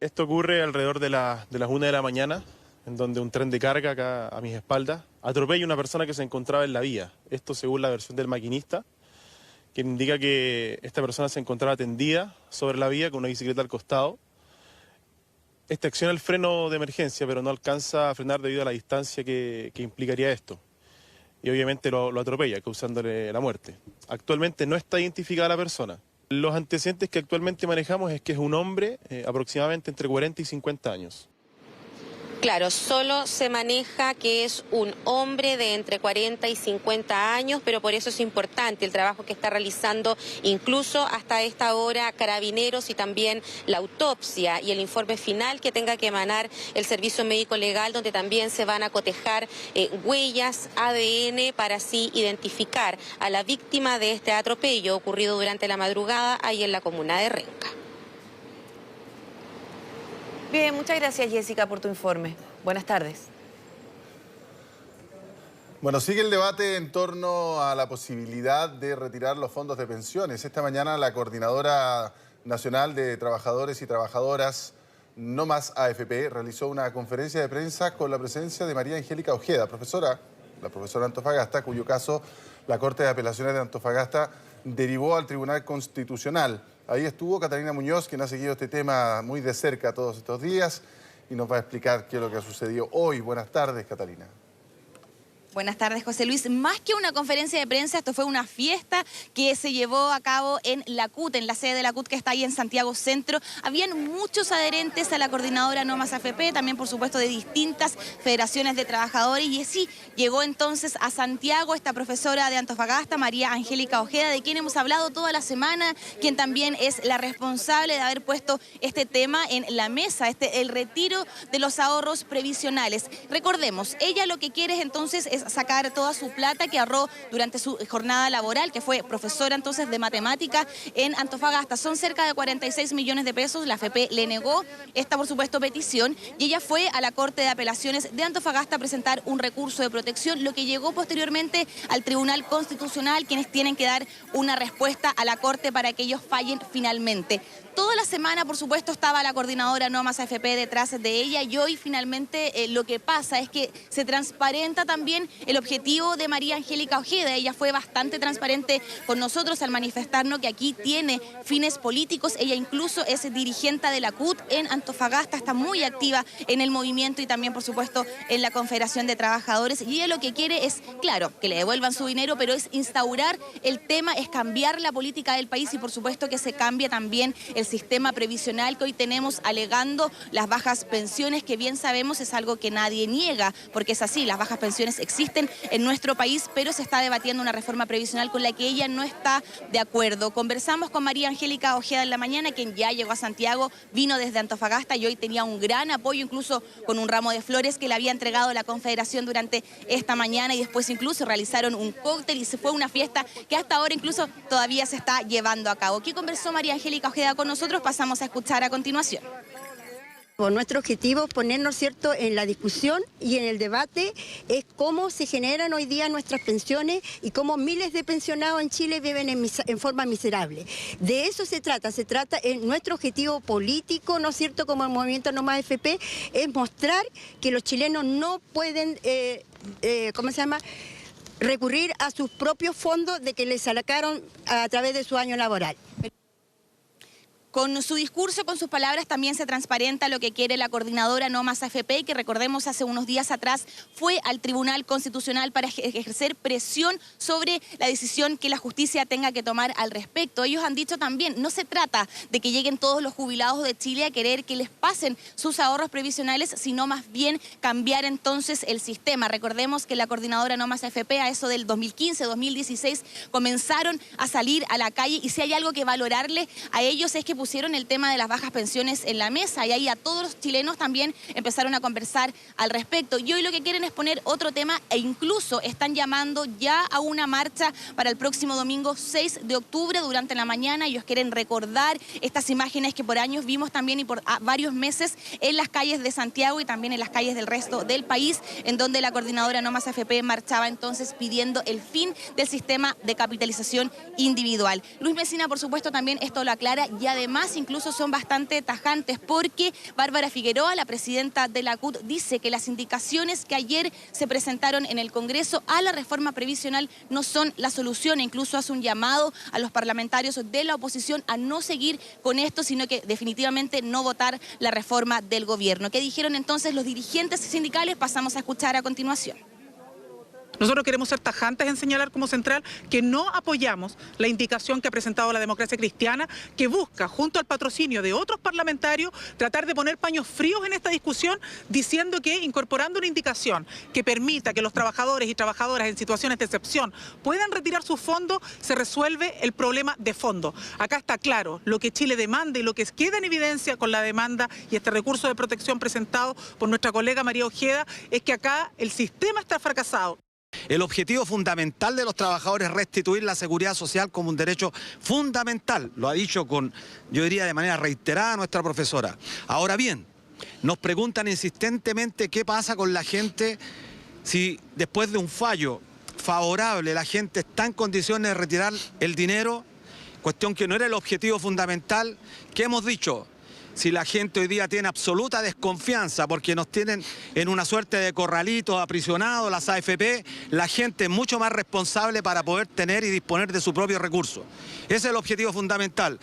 Esto ocurre alrededor de las 1 de la mañana, en donde un tren de carga acá a mis espaldas atropella a una persona que se encontraba en la vía. Esto según la versión del maquinista, que indica que esta persona se encontraba tendida sobre la vía con una bicicleta al costado. Esta acciona el freno de emergencia, pero no alcanza a frenar debido a la distancia que implicaría esto. Y obviamente lo atropella, causándole la muerte. Actualmente no está identificada la persona. Los antecedentes que actualmente manejamos es que es un hombre aproximadamente entre 40 y 50 años. Claro, solo se maneja que es un hombre de entre 40 y 50 años, pero por eso es importante el trabajo que está realizando incluso hasta esta hora Carabineros y también la autopsia y el informe final que tenga que emanar el Servicio Médico Legal, donde también se van a cotejar huellas, ADN, para así identificar a la víctima de este atropello ocurrido durante la madrugada ahí en la comuna de Renca. Bien, muchas gracias Jessica por tu informe. Buenas tardes. Bueno, sigue el debate en torno a la posibilidad de retirar los fondos de pensiones. Esta mañana la Coordinadora Nacional de Trabajadores y Trabajadoras No Más AFP realizó una conferencia de prensa con la presencia de María Angélica Ojeda, la profesora Antofagasta, cuyo caso la Corte de Apelaciones de Antofagasta derivó al Tribunal Constitucional. Ahí estuvo Catalina Muñoz, quien ha seguido este tema muy de cerca todos estos días y nos va a explicar qué es lo que ha sucedido hoy. Buenas tardes, Catalina. Buenas tardes, José Luis. Más que una conferencia de prensa, esto fue una fiesta que se llevó a cabo en la CUT, en la sede de la CUT que está ahí en Santiago Centro. Habían muchos adherentes a la coordinadora No Más AFP, también por supuesto de distintas federaciones de trabajadores. Y así llegó entonces a Santiago esta profesora de Antofagasta, María Angélica Ojeda, de quien hemos hablado toda la semana, quien también es la responsable de haber puesto este tema en la mesa, el retiro de los ahorros previsionales. Recordemos, ella lo que quiere entonces es sacar toda su plata que ahorró durante su jornada laboral, que fue profesora entonces de matemática en Antofagasta. Son cerca de 46 millones de pesos. La AFP le negó esta, por supuesto, petición y ella fue a la Corte de Apelaciones de Antofagasta a presentar un recurso de protección, lo que llegó posteriormente al Tribunal Constitucional, quienes tienen que dar una respuesta a la Corte para que ellos fallen finalmente. Toda la semana, por supuesto, estaba la coordinadora No Más AFP detrás de ella y hoy finalmente lo que pasa es que se transparenta también el objetivo de María Angélica Ojeda. Ella fue bastante transparente con nosotros al manifestarnos que aquí tiene fines políticos. Ella incluso es dirigente de la CUT en Antofagasta, está muy activa en el movimiento y también, por supuesto, en la Confederación de Trabajadores. Y ella lo que quiere es, claro, que le devuelvan su dinero, pero es instaurar el tema, es cambiar la política del país y, por supuesto, que se cambie también el sistema previsional que hoy tenemos, alegando las bajas pensiones, que bien sabemos es algo que nadie niega, porque es así, las bajas pensiones existen en nuestro país, pero se está debatiendo una reforma previsional con la que ella no está de acuerdo. Conversamos con María Angélica Ojeda en la mañana, quien ya llegó a Santiago, vino desde Antofagasta y hoy tenía un gran apoyo, incluso con un ramo de flores que le había entregado la Confederación durante esta mañana, y después incluso realizaron un cóctel y se fue una fiesta que hasta ahora incluso todavía se está llevando a cabo. ¿Qué conversó María Angélica Ojeda con nosotros? Pasamos a escuchar a continuación. Nuestro objetivo es ponernos, ¿cierto?, en la discusión y en el debate es cómo se generan hoy día nuestras pensiones y cómo miles de pensionados en Chile viven en forma miserable. De eso se trata en nuestro objetivo político, ¿no es cierto?, como el movimiento No Más AFP, es mostrar que los chilenos no pueden, recurrir a sus propios fondos de que les sacaron a través de su año laboral. Con su discurso, con sus palabras, también se transparenta lo que quiere la coordinadora No Más AFP, que recordemos hace unos días atrás fue al Tribunal Constitucional para ejercer presión sobre la decisión que la justicia tenga que tomar al respecto. Ellos han dicho también, no se trata de que lleguen todos los jubilados de Chile a querer que les pasen sus ahorros previsionales, sino más bien cambiar entonces el sistema. Recordemos que la coordinadora No Más AFP a eso del 2015, 2016 comenzaron a salir a la calle y si hay algo que valorarle a ellos es que pusieron el tema de las bajas pensiones en la mesa y ahí a todos los chilenos también empezaron a conversar al respecto. Y hoy lo que quieren es poner otro tema e incluso están llamando ya a una marcha para el próximo domingo 6 de octubre durante la mañana. Ellos quieren recordar estas imágenes que por años vimos también y por varios meses en las calles de Santiago y también en las calles del resto del país, en donde la coordinadora No Más AFP marchaba entonces pidiendo el fin del sistema de capitalización individual. Luis Mesina, por supuesto, también esto lo aclara y además incluso son bastante tajantes porque Bárbara Figueroa, la presidenta de la CUT, dice que las indicaciones que ayer se presentaron en el Congreso a la reforma previsional no son la solución e incluso hace un llamado a los parlamentarios de la oposición a no seguir con esto, sino que definitivamente no votar la reforma del gobierno. ¿Qué dijeron entonces los dirigentes sindicales? Pasamos a escuchar a continuación. Nosotros queremos ser tajantes en señalar como central que no apoyamos la indicación que ha presentado la Democracia Cristiana, que busca, junto al patrocinio de otros parlamentarios, tratar de poner paños fríos en esta discusión, diciendo que incorporando una indicación que permita que los trabajadores y trabajadoras en situaciones de excepción puedan retirar sus fondos, se resuelve el problema de fondo. Acá está claro lo que Chile demanda y lo que queda en evidencia con la demanda y este recurso de protección presentado por nuestra colega María Ojeda es que acá el sistema está fracasado. El objetivo fundamental de los trabajadores es restituir la seguridad social como un derecho fundamental. Lo ha dicho yo diría de manera reiterada nuestra profesora. Ahora bien, nos preguntan insistentemente qué pasa con la gente si después de un fallo favorable la gente está en condiciones de retirar el dinero, cuestión que no era el objetivo fundamental. ¿Qué hemos dicho? Si la gente hoy día tiene absoluta desconfianza porque nos tienen en una suerte de corralitos aprisionados las AFP, la gente es mucho más responsable para poder tener y disponer de su propio recurso. Ese es el objetivo fundamental.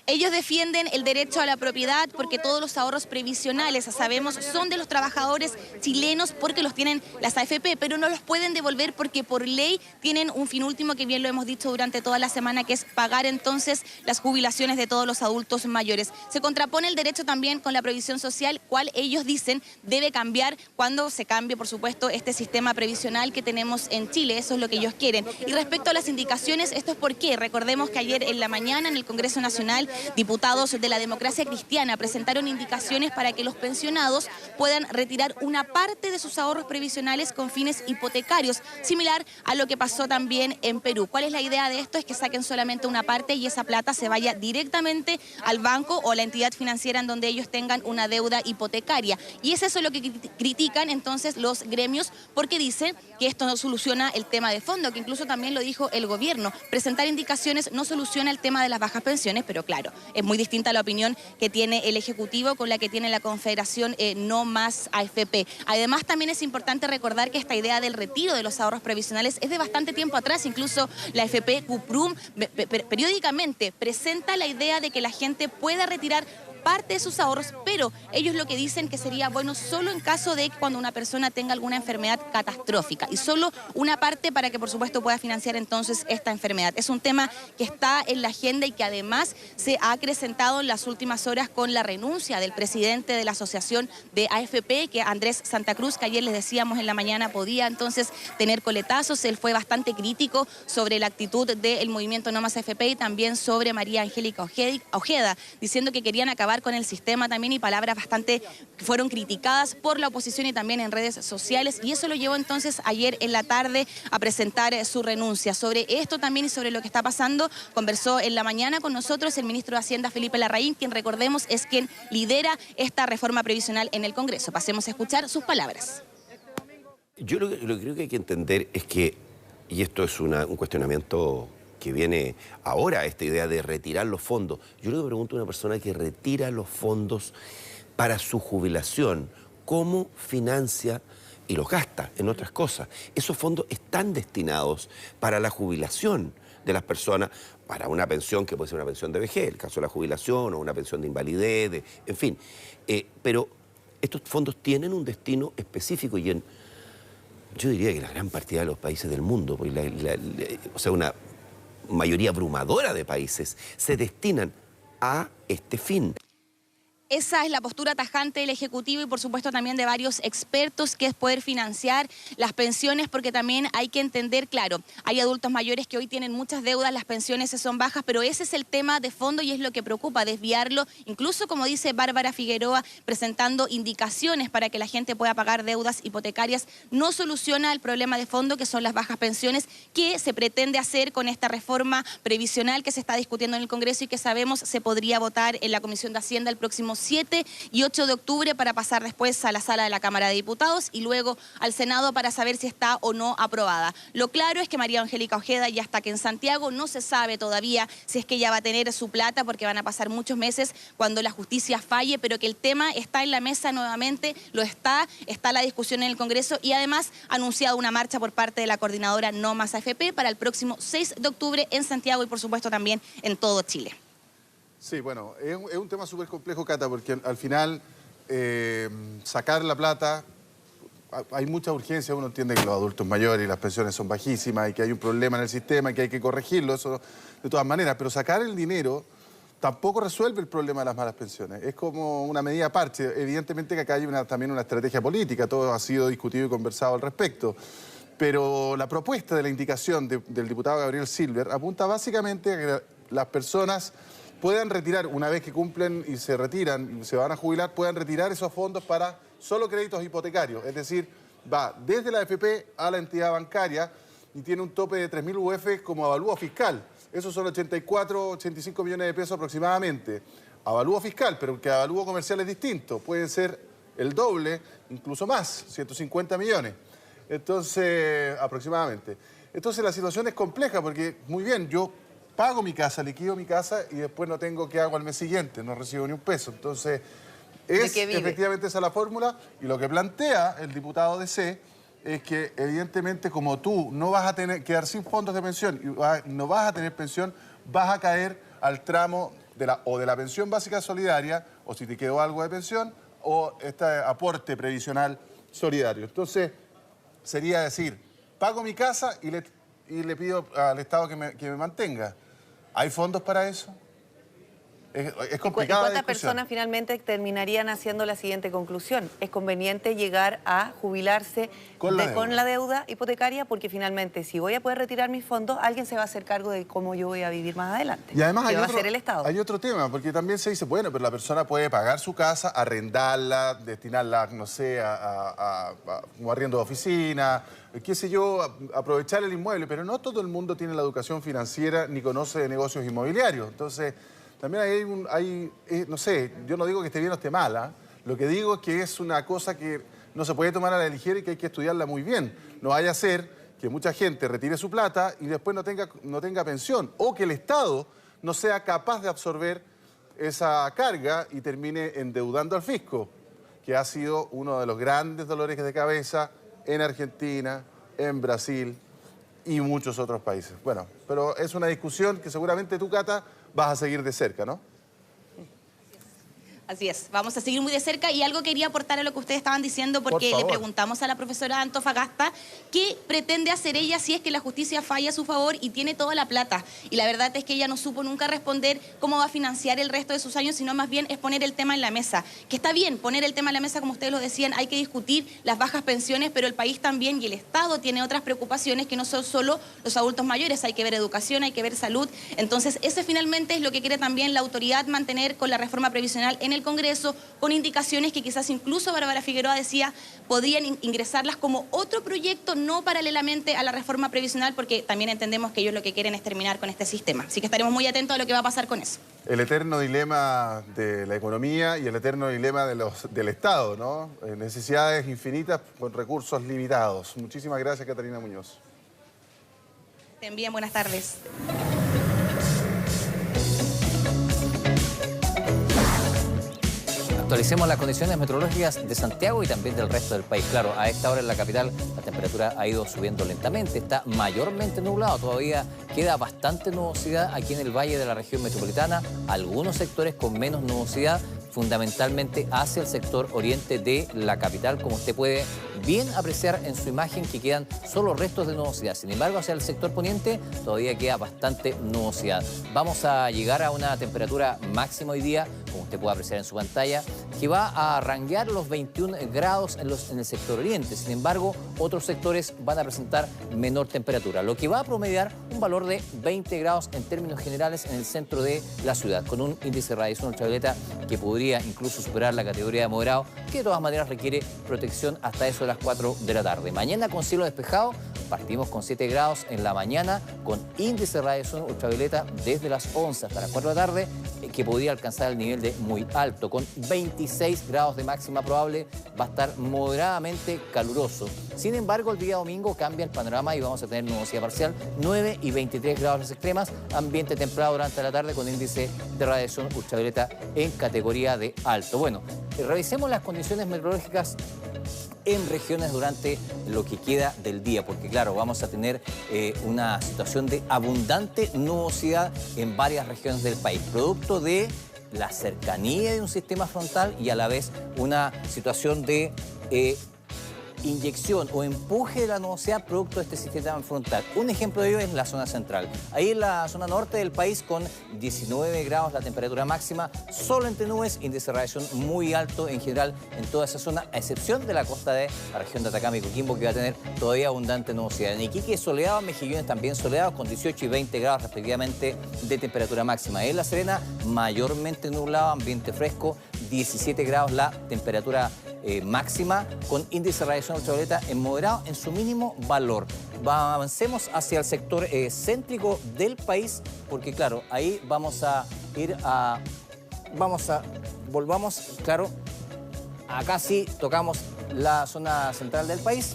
Ellos defienden el derecho a la propiedad porque todos los ahorros previsionales, sabemos, son de los trabajadores chilenos porque los tienen las AFP, pero no los pueden devolver porque por ley tienen un fin último, que bien lo hemos dicho durante toda la semana, que es pagar entonces las jubilaciones de todos los adultos mayores. Se contrapone el derecho también con la previsión social, cual ellos dicen debe cambiar cuando se cambie, por supuesto, este sistema previsional que tenemos en Chile. Eso es lo que ellos quieren. Y respecto a las indicaciones, esto es porque recordemos que ayer en la mañana en el Congreso Nacional, diputados de la Democracia Cristiana presentaron indicaciones para que los pensionados puedan retirar una parte de sus ahorros previsionales con fines hipotecarios, similar a lo que pasó también en Perú. ¿Cuál es la idea de esto? Es que saquen solamente una parte y esa plata se vaya directamente al banco o la entidad financiera en donde ellos tengan una deuda hipotecaria. Y es eso lo que critican entonces los gremios, porque dicen que esto no soluciona el tema de fondo, que incluso también lo dijo el gobierno. Presentar indicaciones no soluciona el tema de las bajas pensiones, pero claro, es muy distinta la opinión que tiene el Ejecutivo con la que tiene la Confederación No Más AFP. Además, también es importante recordar que esta idea del retiro de los ahorros previsionales es de bastante tiempo atrás. Incluso la AFP Cuprum periódicamente presenta la idea de que la gente pueda retirar parte de sus ahorros, pero ellos lo que dicen que sería bueno solo en caso de cuando una persona tenga alguna enfermedad catastrófica y solo una parte para que por supuesto pueda financiar entonces esta enfermedad. Es un tema que está en la agenda y que además se ha acrecentado en las últimas horas con la renuncia del presidente de la Asociación de AFP, que Andrés Santa Cruz, que ayer les decíamos en la mañana podía entonces tener coletazos. Él fue bastante crítico sobre la actitud del movimiento No Más AFP y también sobre María Angélica Ojeda, diciendo que querían acabar con el sistema también, y palabras bastante fueron criticadas por la oposición y también en redes sociales, y eso lo llevó entonces ayer en la tarde a presentar su renuncia. Sobre esto también y sobre lo que está pasando conversó en la mañana con nosotros el ministro de Hacienda Felipe Larraín, quien recordemos es quien lidera esta reforma previsional en el Congreso. Pasemos a escuchar sus palabras. Yo lo que creo que hay que entender es que, y esto es un cuestionamiento que viene ahora, esta idea de retirar los fondos. Yo le pregunto a una persona que retira los fondos para su jubilación, ¿cómo financia y los gasta en otras cosas? Esos fondos están destinados para la jubilación de las personas, para una pensión que puede ser una pensión de vejez, el caso de la jubilación, o una pensión de invalidez, en fin. Pero estos fondos tienen un destino específico y yo diría que la gran partida de los países del mundo, porque o sea, una mayoría abrumadora de países se destinan a este fin. Esa es la postura tajante del Ejecutivo y por supuesto también de varios expertos, que es poder financiar las pensiones, porque también hay que entender, claro, hay adultos mayores que hoy tienen muchas deudas, las pensiones son bajas, pero ese es el tema de fondo y es lo que preocupa, desviarlo, incluso como dice Bárbara Figueroa, presentando indicaciones para que la gente pueda pagar deudas hipotecarias, no soluciona el problema de fondo, que son las bajas pensiones, que se pretende hacer con esta reforma previsional que se está discutiendo en el Congreso y que sabemos se podría votar en la Comisión de Hacienda el próximo 7 y 8 de octubre para pasar después a la sala de la Cámara de Diputados y luego al Senado para saber si está o no aprobada. Lo claro es que María Angélica Ojeda ya está aquí en Santiago, no se sabe todavía si es que ella va a tener su plata porque van a pasar muchos meses cuando la justicia falle, pero que el tema está en la mesa nuevamente, está la discusión en el Congreso y además ha anunciado una marcha por parte de la coordinadora No Más AFP para el próximo 6 de octubre en Santiago y por supuesto también en todo Chile. Sí, bueno, es un tema súper complejo, Cata, porque al final sacar la plata, hay mucha urgencia, uno entiende que los adultos mayores y las pensiones son bajísimas y que hay un problema en el sistema y que hay que corregirlo, eso de todas maneras, pero sacar el dinero tampoco resuelve el problema de las malas pensiones, es como una medida parche. Evidentemente que acá hay también una estrategia política, todo ha sido discutido y conversado al respecto. Pero la propuesta de la indicación del diputado Gabriel Silver apunta básicamente a que las personas puedan retirar, una vez que cumplen y se retiran y se van a jubilar, puedan retirar esos fondos para solo créditos hipotecarios. Es decir, va desde la AFP a la entidad bancaria y tiene un tope de 3.000 UF como avalúo fiscal. Esos son 84, 85 millones de pesos aproximadamente. Avalúo fiscal, pero que avalúo comercial es distinto. Pueden ser el doble, incluso más, 150 millones. Entonces, aproximadamente. Entonces la situación es compleja porque, muy bien, yo pago mi casa, liquido mi casa y después no tengo qué hago al mes siguiente, no recibo ni un peso. Entonces, efectivamente esa es la fórmula y lo que plantea el diputado de C es que evidentemente como tú no vas a quedar sin fondos de pensión y no vas a tener pensión, vas a caer al tramo de la pensión básica solidaria, o si te quedó algo de pensión, o este aporte previsional solidario. Entonces, sería decir, pago mi casa y le pido al Estado que me mantenga. ¿Hay fondos para eso? Es complicado. ¿Cuántas personas finalmente terminarían haciendo la siguiente conclusión? Es conveniente llegar a jubilarse con la deuda hipotecaria, porque finalmente, si voy a poder retirar mis fondos, alguien se va a hacer cargo de cómo yo voy a vivir más adelante. Y además va a ser el Estado. Hay otro tema, porque también se dice, bueno, pero la persona puede pagar su casa, arrendarla, destinarla, no sé, como arriendo de oficina, qué sé yo, aprovechar el inmueble, pero no todo el mundo tiene la educación financiera ni conoce de negocios inmobiliarios. Entonces, también no sé, yo no digo que esté bien o esté mal, lo que digo es que es una cosa que no se puede tomar a la ligera y que hay que estudiarla muy bien. No vaya a ser que mucha gente retire su plata y después no tenga pensión, o que el Estado no sea capaz de absorber esa carga y termine endeudando al fisco, que ha sido uno de los grandes dolores de cabeza en Argentina, en Brasil y muchos otros países. Bueno, pero es una discusión que seguramente tú, Cata, vas a seguir de cerca, ¿no? Así es, vamos a seguir muy de cerca, y algo quería aportar a lo que ustedes estaban diciendo, porque le preguntamos a la profesora de Antofagasta qué pretende hacer ella si es que la justicia falla a su favor y tiene toda la plata. Y la verdad es que ella no supo nunca responder cómo va a financiar el resto de sus años, sino más bien es poner el tema en la mesa. Que está bien poner el tema en la mesa, como ustedes lo decían, hay que discutir las bajas pensiones, pero el país también y el Estado tiene otras preocupaciones que no son solo los adultos mayores. Hay que ver educación, hay que ver salud. Entonces, ese finalmente es lo que quiere también la autoridad mantener con la reforma previsional en el Congreso, con indicaciones que quizás incluso Bárbara Figueroa decía podían ingresarlas como otro proyecto, no paralelamente a la reforma previsional, porque también entendemos que ellos lo que quieren es terminar con este sistema. Así que estaremos muy atentos a lo que va a pasar con eso. El eterno dilema de la economía y el eterno dilema del Estado, ¿no? Necesidades infinitas con recursos limitados. Muchísimas gracias, Catalina Muñoz. Estén bien, buenas tardes. Actualicemos las condiciones meteorológicas de Santiago y también del resto del país. Claro, a esta hora en la capital la temperatura ha ido subiendo lentamente, está mayormente nublado, todavía queda bastante nubosidad aquí en el valle de la región metropolitana, algunos sectores con menos nubosidad, fundamentalmente hacia el sector oriente de la capital, como usted puede bien apreciar en su imagen, que quedan solo restos de nubosidad. Sin embargo, hacia el sector poniente todavía queda bastante nubosidad. Vamos a llegar a una temperatura máxima hoy día, como usted puede apreciar en su pantalla, que va a ranguear los 21 grados en el sector oriente. Sin embargo, otros sectores van a presentar menor temperatura, lo que va a promediar un valor de 20 grados en términos generales en el centro de la ciudad, con un índice de radiación ultravioleta que podría incluso superar la categoría de moderado, que de todas maneras requiere protección hasta eso de las 4 de la tarde. Mañana con cielo despejado, partimos con 7 grados en la mañana, con índice de radiación ultravioleta desde las 11 hasta las 4 de la tarde, que podría alcanzar el nivel de muy alto, con 26 grados de máxima probable, va a estar moderadamente caluroso. Sin embargo, el día domingo cambia el panorama y vamos a tener nubosidad parcial, 9 y 23 grados las extremas, ambiente templado durante la tarde con índice de radiación ultravioleta en categoría de alto. Bueno, revisemos las condiciones meteorológicas en regiones durante lo que queda del día, porque claro, vamos a tener una situación de abundante nubosidad en varias regiones del país, producto de la cercanía de un sistema frontal y a la vez una situación de inyección o empuje de la nubosidad producto de este sistema frontal. Un ejemplo de ello es la zona central. Ahí en la zona norte del país, con 19 grados la temperatura máxima, solo entre nubes, índice de radiación muy alto en general en toda esa zona, a excepción de la costa de la región de Atacama y Coquimbo, que va a tener todavía abundante nubosidad. En Iquique soleado, Mejillones también soleados, con 18 y 20 grados respectivamente de temperatura máxima. En La Serena, mayormente nublado, ambiente fresco, 17 grados la temperatura máxima, con índice de radiación ultravioleta en moderado en su mínimo valor. Avancemos hacia el sector céntrico del país, porque claro, ahí vamos a ir a... volvamos, claro, acá sí tocamos la zona central del país.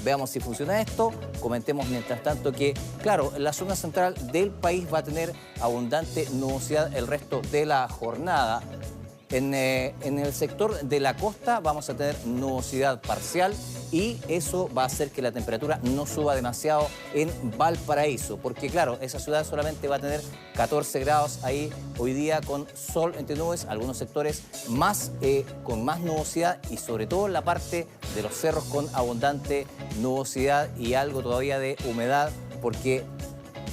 Veamos si funciona esto. Comentemos mientras tanto que, claro, la zona central del país va a tener abundante nubosidad el resto de la jornada. En el sector de la costa vamos a tener nubosidad parcial y eso va a hacer que la temperatura no suba demasiado en Valparaíso, porque claro, esa ciudad solamente va a tener 14 grados ahí hoy día con sol entre nubes, algunos sectores más con más nubosidad y sobre todo en la parte de los cerros con abundante nubosidad y algo todavía de humedad, porque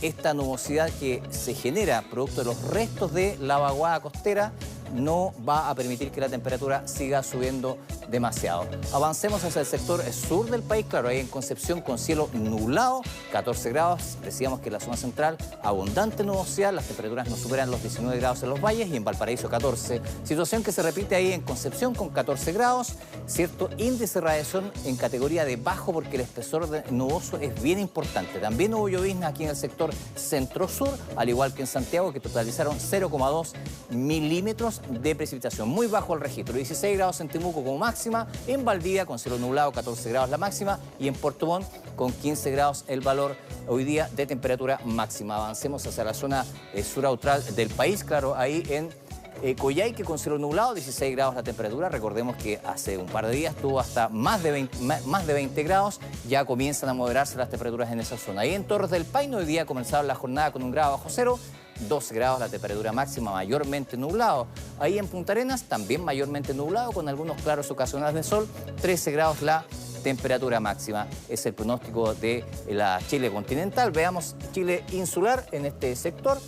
esta nubosidad que se genera producto de los restos de la vaguada costera no va a permitir que la temperatura siga subiendo demasiado. Avancemos hacia el sector sur del país, claro, ahí en Concepción con cielo nublado, 14 grados, decíamos que en la zona central abundante nubosidad, las temperaturas no superan los 19 grados en los valles y en Valparaíso 14. Situación que se repite ahí en Concepción con 14 grados, cierto índice de radiación en categoría de bajo porque el espesor nuboso es bien importante. También hubo llovizna aquí en el sector centro-sur, al igual que en Santiago, que totalizaron 0,2 milímetros de precipitación, muy bajo el registro, 16 grados en Temuco como máxima, en Valdivia con cielo nublado 14 grados la máxima y en Puerto Montt con 15 grados el valor hoy día de temperatura máxima. Avancemos hacia la zona suraustral del país, claro, ahí en Coyhaique con cielo nublado, 16 grados la temperatura. Recordemos que hace un par de días estuvo hasta más de 20 grados. Ya comienzan a moderarse las temperaturas en esa zona. Ahí en Torres del Paine hoy día comenzaron la jornada con 1 grado bajo cero. 12 grados la temperatura máxima, mayormente nublado. Ahí en Punta Arenas también mayormente nublado, con algunos claros ocasionales de sol. 13 grados la temperatura máxima. Es el pronóstico de la Chile continental. Veamos Chile insular en este sector.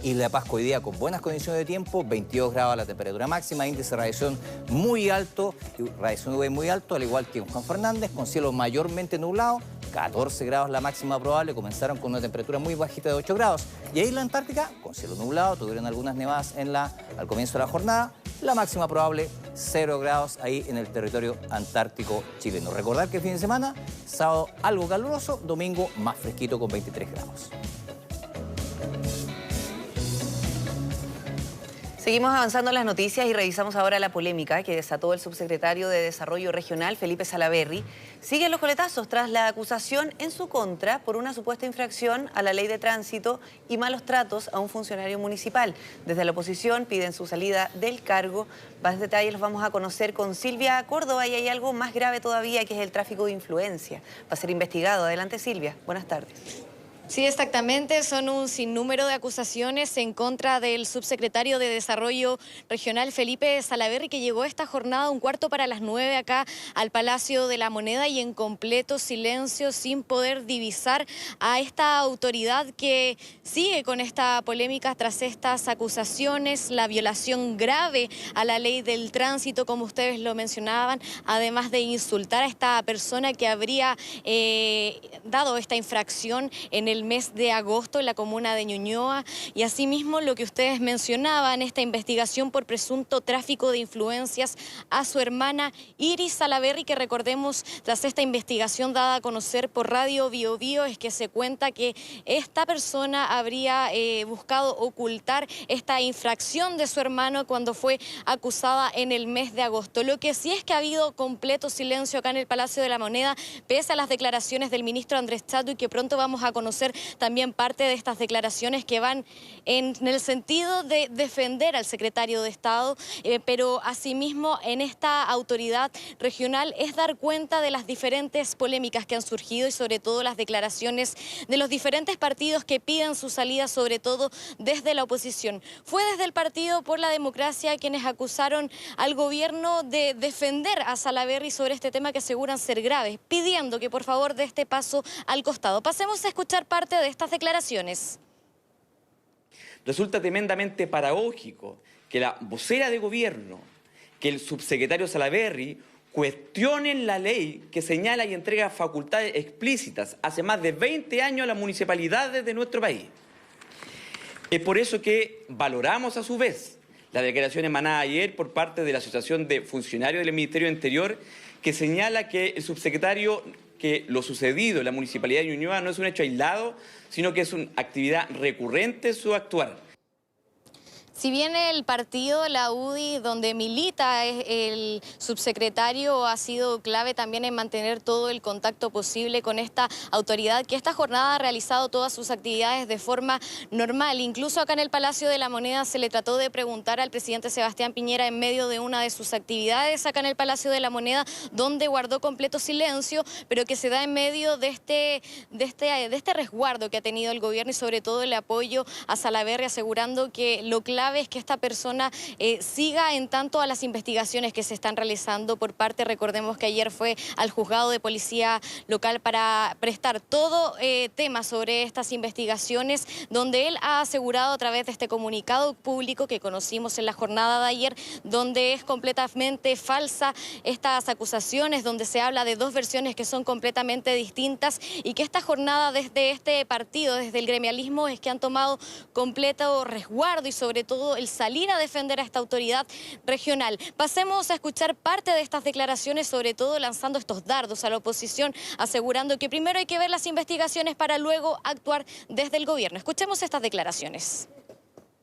Isla de Pascua hoy día con buenas condiciones de tiempo, 22 grados la temperatura máxima, índice de radiación muy alto, radiación UV muy alto, al igual que en Juan Fernández, con cielo mayormente nublado, 14 grados la máxima probable, comenzaron con una temperatura muy bajita de 8 grados. Y ahí la Antártica, con cielo nublado, tuvieron algunas nevadas al comienzo de la jornada, la máxima probable 0 grados ahí en el territorio antártico chileno. Recordar que el fin de semana, sábado algo caluroso, domingo más fresquito con 23 grados. Seguimos avanzando en las noticias y revisamos ahora la polémica que desató el subsecretario de Desarrollo Regional, Felipe Salaverry. Siguen los coletazos tras la acusación en su contra por una supuesta infracción a la ley de tránsito y malos tratos a un funcionario municipal. Desde la oposición piden su salida del cargo. Más detalles los vamos a conocer con Silvia Córdoba y hay algo más grave todavía que es el tráfico de influencia. Va a ser investigado. Adelante, Silvia. Buenas tardes. Sí, exactamente. Son un sinnúmero de acusaciones en contra del subsecretario de Desarrollo Regional, Felipe Salaverry, que llegó a esta jornada 8:45 acá al Palacio de la Moneda y en completo silencio, sin poder divisar a esta autoridad que sigue con esta polémica tras estas acusaciones, la violación grave a la ley del tránsito, como ustedes lo mencionaban, además de insultar a esta persona que habría dado esta infracción en el mes de agosto en la comuna de Ñuñoa, y asimismo lo que ustedes mencionaban, esta investigación por presunto tráfico de influencias a su hermana Iris Salaverry, que recordemos, tras esta investigación dada a conocer por Radio Bio Bio, es que se cuenta que esta persona habría buscado ocultar esta infracción de su hermano cuando fue acusada en el mes de agosto. Lo que sí es que ha habido completo silencio acá en el Palacio de la Moneda, pese a las declaraciones del ministro Andrés Chadwick, que pronto vamos a conocer también parte de estas declaraciones que van en el sentido de defender al secretario de Estado, pero asimismo en esta autoridad regional es dar cuenta de las diferentes polémicas que han surgido y sobre todo las declaraciones de los diferentes partidos que piden su salida, sobre todo desde la oposición. Fue desde el Partido por la Democracia quienes acusaron al gobierno de defender a Salaverry sobre este tema que aseguran ser graves, pidiendo que por favor dé este paso al costado. Pasemos a escuchar parte de estas declaraciones. Resulta tremendamente paradójico que la vocera de gobierno, que el subsecretario Salaverry cuestionen la ley que señala y entrega facultades explícitas hace más de 20 años a las municipalidades de nuestro país. Es por eso que valoramos a su vez la declaración emanada ayer por parte de la Asociación de Funcionarios del Ministerio del Interior, que señala que el subsecretario, que lo sucedido en la Municipalidad de Ñuñoa no es un hecho aislado, sino que es una actividad recurrente su actuar. Si bien el partido, la UDI, donde milita el subsecretario, ha sido clave también en mantener todo el contacto posible con esta autoridad, que esta jornada ha realizado todas sus actividades de forma normal. Incluso acá en el Palacio de la Moneda se le trató de preguntar al presidente Sebastián Piñera en medio de una de sus actividades acá en el Palacio de la Moneda, donde guardó completo silencio, pero que se da en medio de este resguardo que ha tenido el gobierno y sobre todo el apoyo a Salaverry, asegurando que lo clave es que esta persona siga en tanto a las investigaciones que se están realizando por parte, recordemos que ayer fue al juzgado de policía local para prestar todo tema sobre estas investigaciones, donde él ha asegurado a través de este comunicado público que conocimos en la jornada de ayer, donde es completamente falsa estas acusaciones, donde se habla de dos versiones que son completamente distintas y que esta jornada desde este partido, desde el gremialismo, es que han tomado completo resguardo y sobre todo el salir a defender a esta autoridad regional. Pasemos a escuchar parte de estas declaraciones, sobre todo lanzando estos dardos a la oposición, asegurando que primero hay que ver las investigaciones para luego actuar desde el gobierno. Escuchemos estas declaraciones.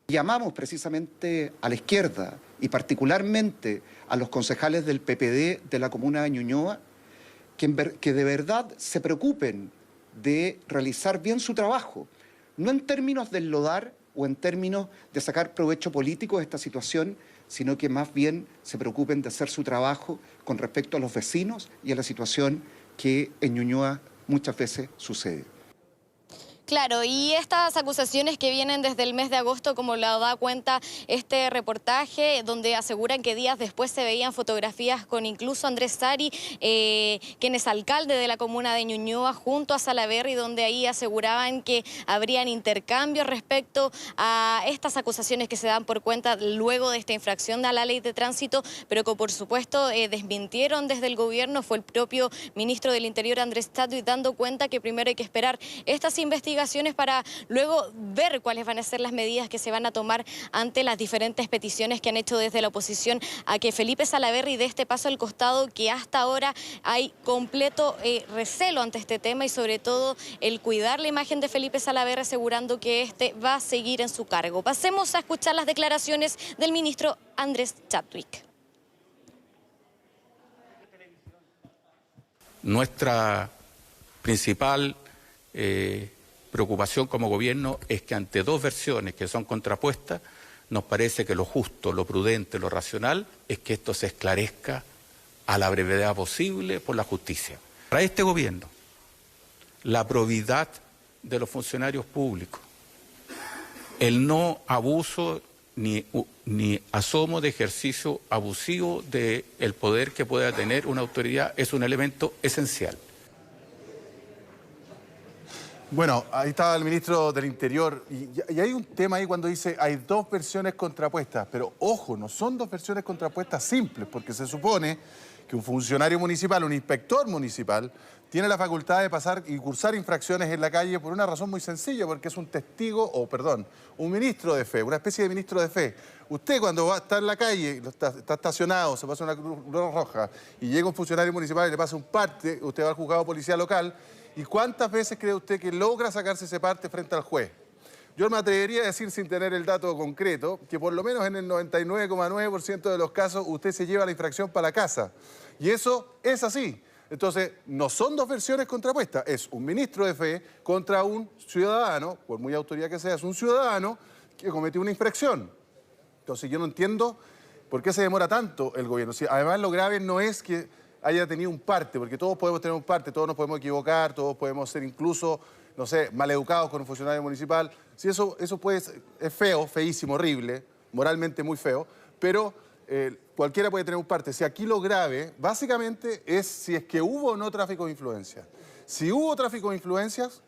Llamamos precisamente a la izquierda y particularmente a los concejales del PPD de la comuna de Ñuñoa que de verdad se preocupen de realizar bien su trabajo, no en términos de enlodar o en términos de sacar provecho político de esta situación, sino que más bien se preocupen de hacer su trabajo con respecto a los vecinos y a la situación que en Ñuñoa muchas veces sucede. Claro, y estas acusaciones que vienen desde el mes de agosto, como lo da cuenta este reportaje, donde aseguran que días después se veían fotografías con incluso Andrés Sari, quien es alcalde de la comuna de Ñuñoa, junto a Salaverry, donde ahí aseguraban que habrían intercambios respecto a estas acusaciones que se dan por cuenta luego de esta infracción a la ley de tránsito, pero que por supuesto desmintieron desde el gobierno. Fue el propio ministro del Interior, Andrés Chadwick, dando cuenta que primero hay que esperar estas investigaciones para luego ver cuáles van a ser las medidas que se van a tomar ante las diferentes peticiones que han hecho desde la oposición a que Felipe Salaverry dé este paso al costado, que hasta ahora hay completo recelo ante este tema y sobre todo el cuidar la imagen de Felipe Salaverry, asegurando que este va a seguir en su cargo. Pasemos a escuchar las declaraciones del ministro Andrés Chadwick. Nuestra principal preocupación como gobierno es que ante dos versiones que son contrapuestas, nos parece que lo justo, lo prudente, lo racional es que esto se esclarezca a la brevedad posible por la justicia. Para este gobierno, la probidad de los funcionarios públicos, el no abuso ni asomo de ejercicio abusivo del poder que pueda tener una autoridad es un elemento esencial. Bueno, ahí estaba el ministro del Interior y hay un tema ahí cuando dice hay dos versiones contrapuestas, pero ojo, no son dos versiones contrapuestas simples, porque se supone que un funcionario municipal, un inspector municipal, tiene la facultad de pasar y cursar infracciones en la calle por una razón muy sencilla, porque es un testigo, un ministro de fe, una especie de ministro de fe. Usted cuando va a estar en la calle, está estacionado, se pasa una cruz roja y llega un funcionario municipal y le pasa un parte, usted va al juzgado policial local. ¿Y cuántas veces cree usted que logra sacarse ese parte frente al juez? Yo me atrevería a decir, sin tener el dato concreto, que por lo menos en el 99,9% de los casos usted se lleva la infracción para la casa. Y eso es así. Entonces, no son dos versiones contrapuestas. Es un ministro de fe contra un ciudadano, por muy autoridad que sea, es un ciudadano que cometió una infracción. Entonces, yo no entiendo por qué se demora tanto el gobierno. Si, además, lo grave no es que haya tenido un parte, porque todos podemos tener un parte, todos nos podemos equivocar, todos podemos ser incluso, no sé, maleducados con un funcionario municipal. Si eso es feo, feísimo, horrible, moralmente muy feo, pero cualquiera puede tener un parte. Si aquí lo grave, básicamente, es si es que hubo o no tráfico de influencias. Si hubo tráfico de influencias,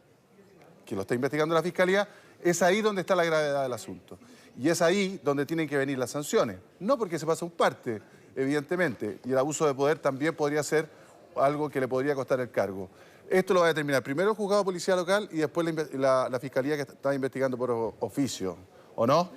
que lo está investigando la Fiscalía, es ahí donde está la gravedad del asunto. Y es ahí donde tienen que venir las sanciones. No porque se pasa un parte, evidentemente, y el abuso de poder también podría ser algo que le podría costar el cargo. Esto lo va a determinar primero el juzgado de policía local y después la Fiscalía que está investigando por oficio, ¿o no?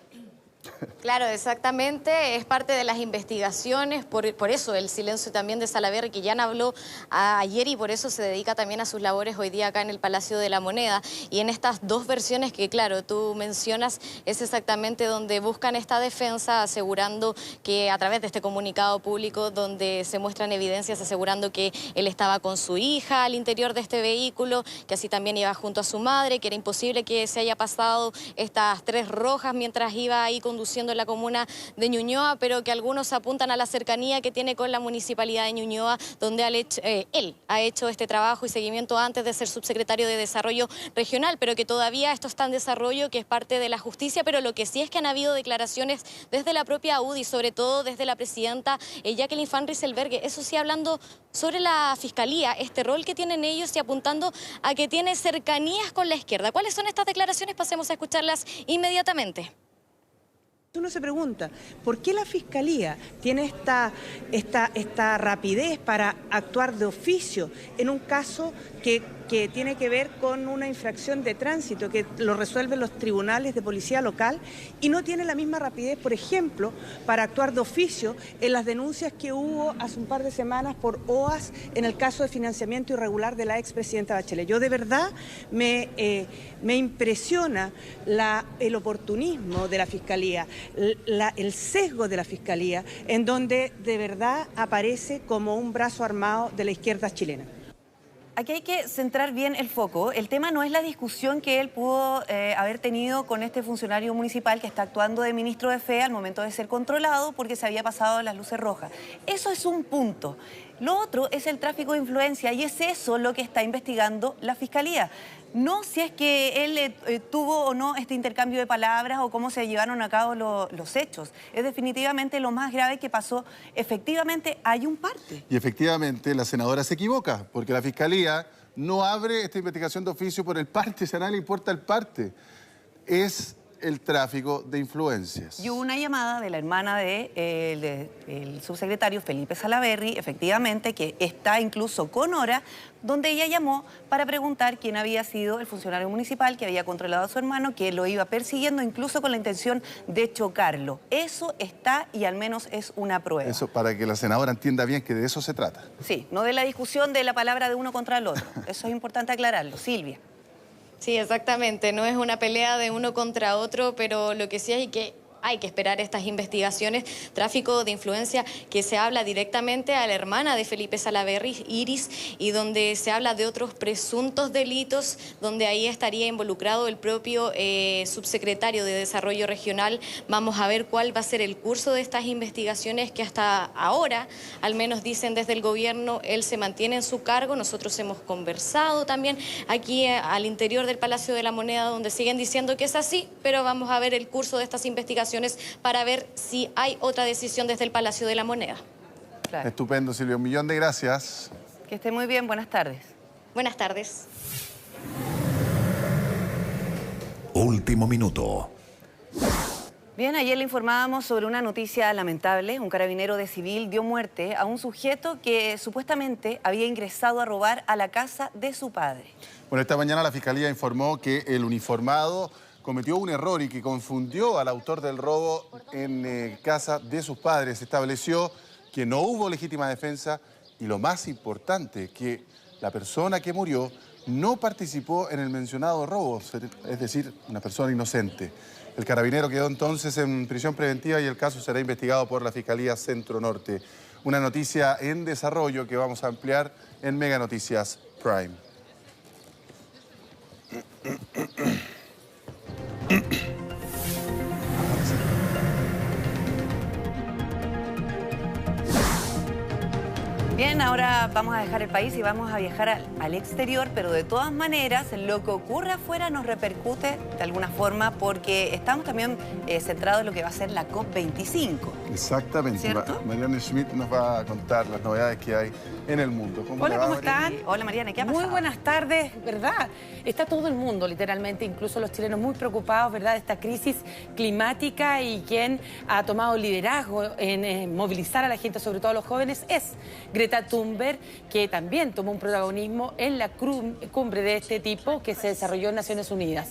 Claro, exactamente, es parte de las investigaciones, por eso el silencio también de Salaverry, que ya habló ayer y por eso se dedica también a sus labores hoy día acá en el Palacio de la Moneda. Y en estas dos versiones que, claro, tú mencionas, es exactamente donde buscan esta defensa, asegurando que a través de este comunicado público, donde se muestran evidencias asegurando que él estaba con su hija al interior de este vehículo, que así también iba junto a su madre, que era imposible que se haya pasado estas 3 rojas mientras iba ahí conduciendo en la comuna de Ñuñoa, pero que algunos apuntan a la cercanía que tiene con la municipalidad de Ñuñoa, donde él ha hecho este trabajo y seguimiento antes de ser subsecretario de Desarrollo Regional, pero que todavía esto está en desarrollo, que es parte de la justicia, pero lo que sí es que han habido declaraciones desde la propia UDI, sobre todo desde la presidenta Jacqueline Van Rysselberghe, eso sí, hablando sobre la Fiscalía, este rol que tienen ellos y apuntando a que tiene cercanías con la izquierda. ¿Cuáles son estas declaraciones? Pasemos a escucharlas inmediatamente. Uno se pregunta, ¿por qué la Fiscalía tiene esta rapidez para actuar de oficio en un caso que tiene que ver con una infracción de tránsito que lo resuelven los tribunales de policía local y no tiene la misma rapidez, por ejemplo, para actuar de oficio en las denuncias que hubo hace un par de semanas por OAS en el caso de financiamiento irregular de la expresidenta Bachelet? Yo de verdad me impresiona el oportunismo de la Fiscalía, el sesgo de la Fiscalía, en donde de verdad aparece como un brazo armado de la izquierda chilena. Aquí hay que centrar bien el foco. El tema no es la discusión que él pudo haber tenido con este funcionario municipal que está actuando de ministro de Fe al momento de ser controlado porque se había pasado las luces rojas. Eso es un punto. Lo otro es el tráfico de influencia y es eso lo que está investigando la Fiscalía. No si es que él tuvo o no este intercambio de palabras o cómo se llevaron a cabo los hechos. Es definitivamente lo más grave que pasó. Efectivamente, hay un parte. Y efectivamente, la senadora se equivoca, porque la Fiscalía no abre esta investigación de oficio por el parte, si a nadie le importa el parte. Es el tráfico de influencias. Y hubo una llamada de la hermana del subsecretario Felipe Salaverry, efectivamente, que está incluso con hora, donde ella llamó para preguntar quién había sido el funcionario municipal que había controlado a su hermano, que lo iba persiguiendo incluso con la intención de chocarlo. Eso está y al menos es una prueba. Eso para que la senadora entienda bien que de eso se trata. Sí, no de la discusión de la palabra de uno contra el otro. Eso es importante aclararlo. Silvia. Sí, exactamente. No es una pelea de uno contra otro, pero lo que sí hay que esperar estas investigaciones, tráfico de influencia, que se habla directamente a la hermana de Felipe Salaverry, Iris, y donde se habla de otros presuntos delitos, donde ahí estaría involucrado el propio subsecretario de Desarrollo Regional. Vamos a ver cuál va a ser el curso de estas investigaciones que hasta ahora, al menos dicen desde el gobierno, él se mantiene en su cargo. Nosotros hemos conversado también aquí al interior del Palacio de la Moneda, donde siguen diciendo que es así, pero vamos a ver el curso de estas investigaciones para ver si hay otra decisión desde el Palacio de la Moneda. Claro. Estupendo, Silvia. 1.000.000 de gracias. Que esté muy bien. Buenas tardes. Buenas tardes. Último minuto. Bien, ayer le informábamos sobre una noticia lamentable. Un carabinero de civil dio muerte a un sujeto que supuestamente había ingresado a robar a la casa de su padre. Bueno, esta mañana la Fiscalía informó que el uniformado cometió un error y que confundió al autor del robo en casa de sus padres. Estableció que no hubo legítima defensa y lo más importante, que la persona que murió no participó en el mencionado robo, es decir, una persona inocente. El carabinero quedó entonces en prisión preventiva y el caso será investigado por la Fiscalía Centro Norte. Una noticia en desarrollo que vamos a ampliar en Mega Noticias Prime. Bien, ahora vamos a dejar el país y vamos a viajar al exterior, pero de todas maneras lo que ocurre afuera nos repercute de alguna forma porque estamos también centrados en lo que va a ser la COP25. Exactamente. ¿Cierto? Mariana Schmidt nos va a contar las novedades que hay en el mundo. Hola, ¿cómo están? Hola, Mariana, ¿qué ha pasado? Muy buenas tardes, ¿verdad? Está todo el mundo, literalmente, incluso los chilenos muy preocupados, ¿verdad?, de esta crisis climática, y quien ha tomado liderazgo en movilizar a la gente, sobre todo a los jóvenes, es Greta Thunberg, que también tomó un protagonismo en la cumbre de este tipo que se desarrolló en Naciones Unidas.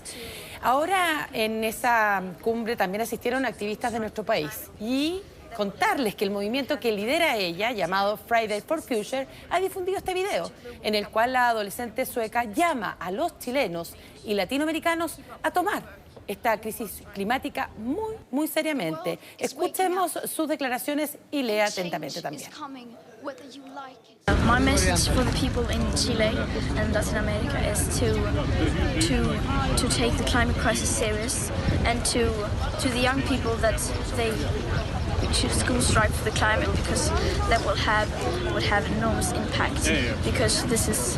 Ahora en esa cumbre también asistieron activistas de nuestro país y contarles que el movimiento que lidera ella, llamado Fridays for Future, ha difundido este video en el cual la adolescente sueca llama a los chilenos y latinoamericanos a tomar esta crisis climática muy seriamente. Escuchemos sus declaraciones y lea atentamente también. My message for the people in Chile and Latin America is to take the climate crisis serious, and to the young people that they should school strike for the climate, because that would have enormous impact, because this is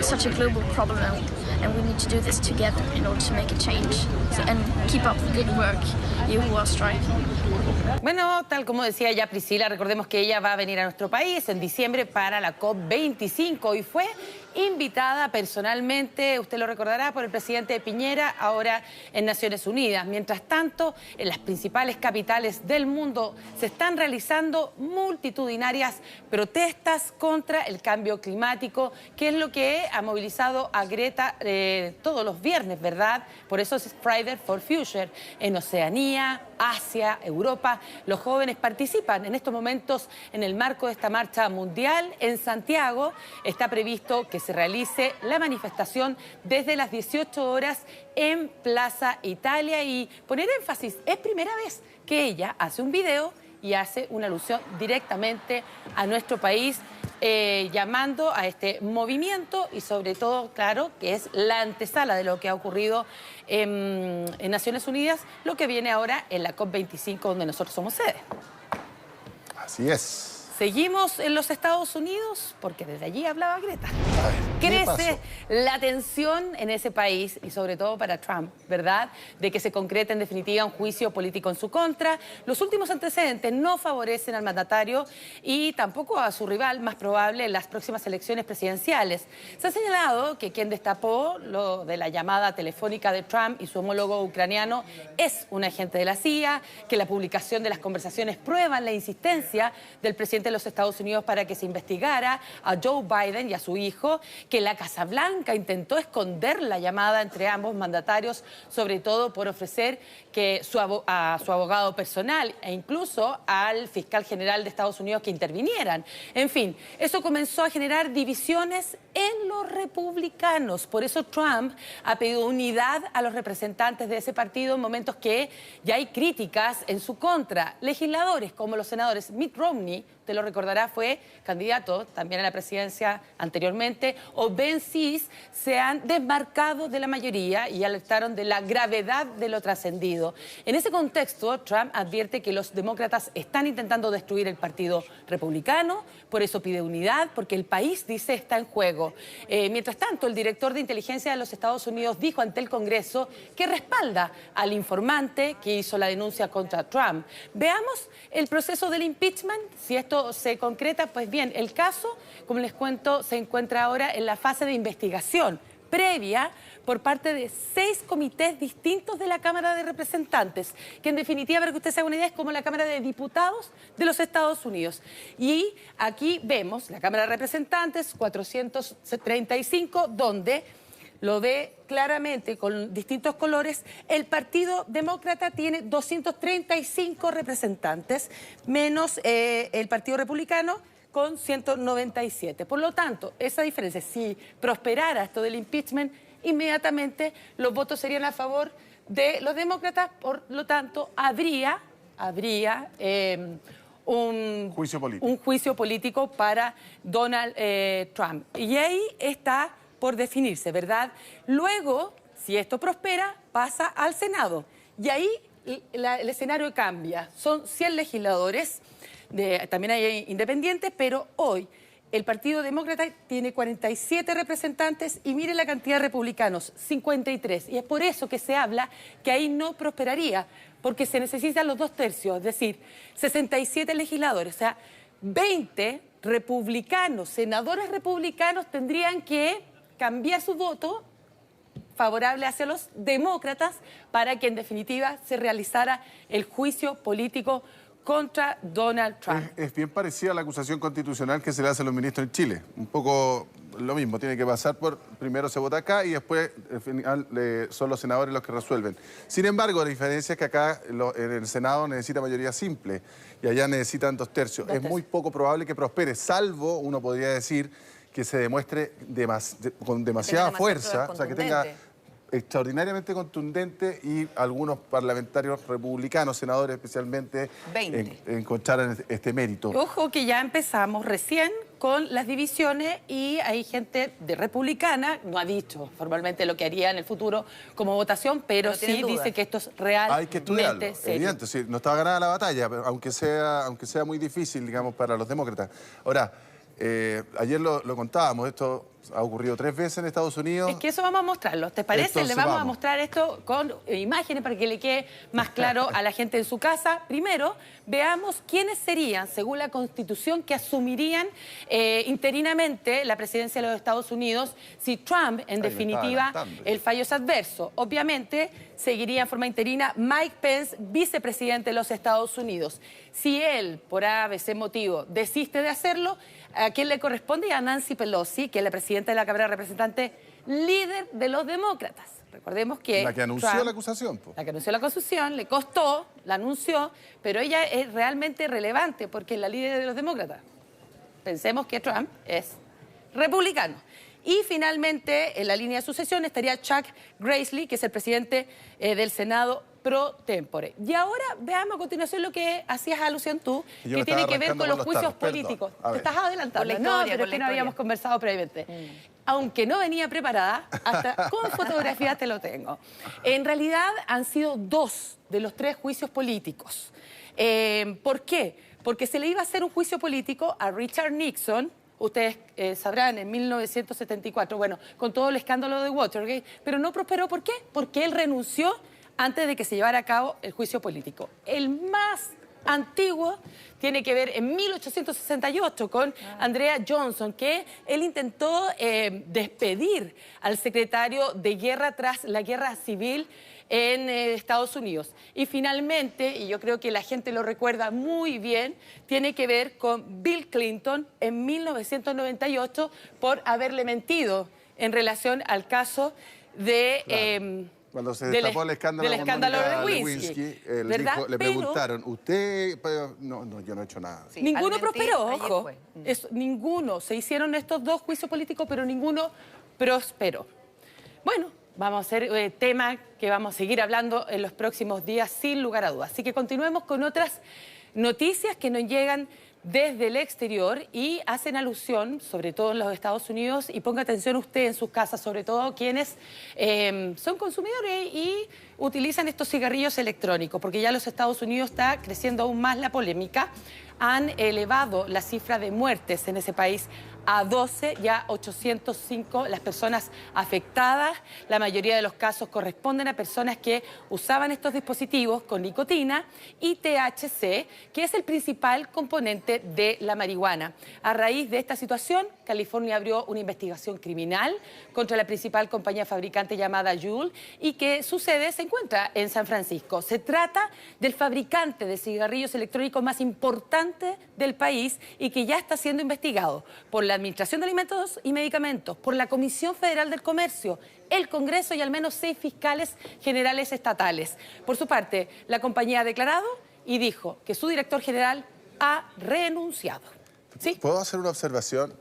such a global problem and we need to do this together in order to make a change. And keep up the good work, you who are striking. Bueno, tal como decía ya Priscila, recordemos que ella va a venir a nuestro país en diciembre para la COP25 y fue invitada personalmente, usted lo recordará, por el presidente Piñera, ahora en Naciones Unidas. Mientras tanto, en las principales capitales del mundo se están realizando multitudinarias protestas contra el cambio climático, que es lo que ha movilizado a Greta todos los viernes, ¿verdad? Por eso es Fridays for Future. En Oceanía, Asia, Europa, los jóvenes participan en estos momentos en el marco de esta marcha mundial. En Santiago está previsto que se realice la manifestación desde las 18 horas en Plaza Italia, y poner énfasis, es primera vez que ella hace un video y hace una alusión directamente a nuestro país, llamando a este movimiento y sobre todo, claro, que es la antesala de lo que ha ocurrido en Naciones Unidas, lo que viene ahora en la COP25, donde nosotros somos sede. Así es. Seguimos en los Estados Unidos, porque desde allí hablaba Greta. Crece la tensión en ese país y sobre todo para Trump, ¿verdad? De que se concrete en definitiva un juicio político en su contra. Los últimos antecedentes no favorecen al mandatario y tampoco a su rival más probable en las próximas elecciones presidenciales. Se ha señalado que quien destapó lo de la llamada telefónica de Trump y su homólogo ucraniano es un agente de la CIA, que la publicación de las conversaciones prueban la insistencia del presidente de los Estados Unidos para que se investigara a Joe Biden y a su hijo, que la Casa Blanca intentó esconder la llamada entre ambos mandatarios, sobre todo por ofrecer que a su abogado personal e incluso al fiscal general de Estados Unidos que intervinieran. En fin, eso comenzó a generar divisiones en los republicanos. Por eso Trump ha pedido unidad a los representantes de ese partido en momentos que ya hay críticas en su contra. Legisladores como los senadores Mitt Romney, te lo recordará, fue candidato también a la presidencia anteriormente, o Ben Cis, se han desmarcado de la mayoría y alertaron de la gravedad de lo trascendido. En ese contexto, Trump advierte que los demócratas están intentando destruir el partido republicano, por eso pide unidad, porque el país, dice, está en juego. Mientras tanto, el director de inteligencia de los Estados Unidos dijo ante el Congreso que respalda al informante que hizo la denuncia contra Trump. Veamos el proceso del impeachment, si esto se concreta. Pues bien, el caso, como les cuento, se encuentra ahora en la fase de investigación previa por parte de 6 comités distintos de la Cámara de Representantes, que en definitiva, para que usted se haga una idea, es como la Cámara de Diputados de los Estados Unidos. Y aquí vemos la Cámara de Representantes 435, donde lo ve claramente con distintos colores. El Partido Demócrata tiene 235 representantes, menos el Partido Republicano con 197. Por lo tanto, esa diferencia, si prosperara esto del impeachment, inmediatamente los votos serían a favor de los demócratas. Por lo tanto, habría un juicio político para Donald Trump. Y ahí está por definirse, ¿verdad? Luego, si esto prospera, pasa al Senado. Y ahí el escenario cambia. Son 100 legisladores, también hay independientes, pero hoy el Partido Demócrata tiene 47 representantes y mire la cantidad de republicanos, 53. Y es por eso que se habla que ahí no prosperaría, porque se necesitan los 2/3, es decir, 67 legisladores, o sea, 20 republicanos, senadores republicanos tendrían que cambiar su voto favorable hacia los demócratas para que en definitiva se realizara el juicio político contra Donald Trump. Es bien parecida a la acusación constitucional que se le hace a los ministros en Chile. Un poco lo mismo, tiene que pasar por, primero se vota acá y después al final son los senadores los que resuelven. Sin embargo, la diferencia es que acá en el Senado necesita mayoría simple y allá necesitan 2 tercios. Es muy poco probable que prospere, salvo, uno podría decir, que se demuestre con demasiada fuerza, o sea, que tenga extraordinariamente contundente y algunos parlamentarios republicanos, senadores especialmente, encontraran este mérito. Ojo que ya empezamos recién con las divisiones y hay gente de republicana, no ha dicho formalmente lo que haría en el futuro como votación, pero sí dice que esto es realmente hay que estudiarlo, serio. evidente, sí, no estaba ganada la batalla, aunque sea muy difícil, digamos, para los demócratas. Ahora, ayer lo contábamos, esto ha ocurrido 3 veces en Estados Unidos. Es que eso vamos a mostrarlo, ¿te parece? Entonces, le vamos a mostrar esto con imágenes para que le quede más claro a la gente en su casa. Primero, veamos quiénes serían, según la Constitución, que asumirían interinamente la presidencia de los Estados Unidos si Trump, en definitiva, el fallo es adverso. Obviamente, seguiría en forma interina Mike Pence, vicepresidente de los Estados Unidos. Si él, por ABC motivo, desiste de hacerlo, ¿a quién le corresponde? A Nancy Pelosi, que es la presidenta de la Cámara de Representantes, líder de los demócratas. Recordemos que la que anunció Trump, la acusación. La que anunció la acusación, le costó, la anunció, pero ella es realmente relevante porque es la líder de los demócratas. Pensemos que Trump es republicano. Y finalmente, en la línea de sucesión estaría Chuck Grassley, que es el presidente del Senado pro tempore. Y ahora veamos a continuación lo que hacías alusión tú, que tiene que ver con los juicios políticos. Te estás adelantando, no, pero es que no habíamos conversado previamente. Aunque no venía preparada, hasta con fotografías te lo tengo. En realidad han sido 2 de los 3 juicios políticos. ¿Por qué? Porque se le iba a hacer un juicio político a Richard Nixon. Ustedes sabrán, en 1974, bueno, con todo el escándalo de Watergate, pero no prosperó. ¿Por qué? Porque él renunció antes de que se llevara a cabo el juicio político. El más antiguo tiene que ver en 1868 con Andrea Johnson, que él intentó despedir al secretario de guerra tras la guerra civil en Estados Unidos. Y finalmente, y yo creo que la gente lo recuerda muy bien, tiene que ver con Bill Clinton en 1998 por haberle mentido en relación al caso de... Cuando se destapó el escándalo de Lewinsky, le preguntaron, ¿usted? No, yo no he hecho nada. Sí, ninguno prosperó, ojo. Ninguno. Se hicieron estos 2 juicios políticos, pero ninguno prosperó. Bueno, vamos a hacer tema que vamos a seguir hablando en los próximos días, sin lugar a dudas. Así que continuemos con otras noticias que nos llegan desde el exterior y hacen alusión, sobre todo en los Estados Unidos, y ponga atención usted en sus casas, sobre todo quienes son consumidores y utilizan estos cigarrillos electrónicos, porque ya en los Estados Unidos está creciendo aún más la polémica. Han elevado la cifra de muertes en ese país a 12, ya 805 las personas afectadas. La mayoría de los casos corresponden a personas que usaban estos dispositivos con nicotina y THC, que es el principal componente de la marihuana. A raíz de esta situación, California abrió una investigación criminal contra la principal compañía fabricante llamada Juul y que su sede se encuentra en San Francisco. Se trata del fabricante de cigarrillos electrónicos más importante del país y que ya está siendo investigado por la Administración de Alimentos y Medicamentos, por la Comisión Federal del Comercio, el Congreso y al menos 6 fiscales generales estatales. Por su parte, la compañía ha declarado y dijo que su director general ha renunciado. ¿Sí? ¿Puedo hacer una observación?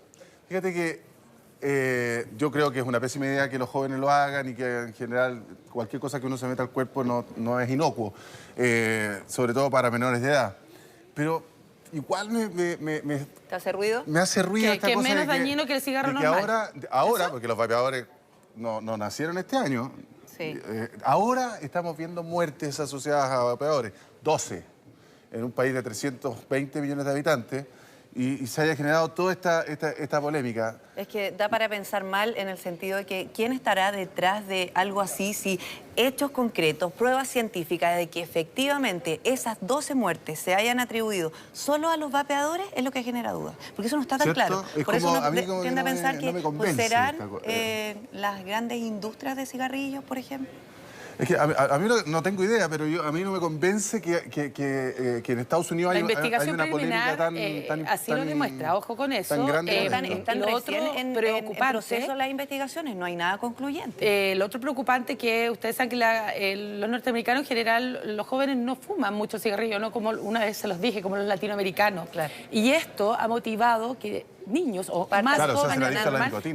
Fíjate que yo creo que es una pésima idea que los jóvenes lo hagan y que en general cualquier cosa que uno se meta al cuerpo no es inocuo, sobre todo para menores de edad. Pero igual ¿te hace ruido? Me hace ruido esta que cosa menos dañino que el cigarro normal. Ahora, porque los vapeadores no nacieron este año, ahora estamos viendo muertes asociadas a vapeadores. 12 en un país de 320 millones de habitantes. Y se haya generado toda esta polémica. Es que da para pensar mal en el sentido de que ¿quién estará detrás de algo así si hechos concretos, pruebas científicas de que efectivamente esas 12 muertes se hayan atribuido solo a los vapeadores es lo que genera dudas? Porque eso no está tan claro. Por eso uno tiende a pensar que serán las grandes industrias de cigarrillos, por ejemplo. Es que a mí no tengo idea, pero a mí no me convence que en Estados Unidos hay una polémica tan así lo demuestra, ojo con eso. Están recién en proceso las investigaciones, no hay nada concluyente. El otro preocupante que ustedes saben que los norteamericanos en general, los jóvenes no fuman mucho cigarrillo, no como una vez se los dije, como los latinoamericanos. Claro. Y esto ha motivado que niños o más jóvenes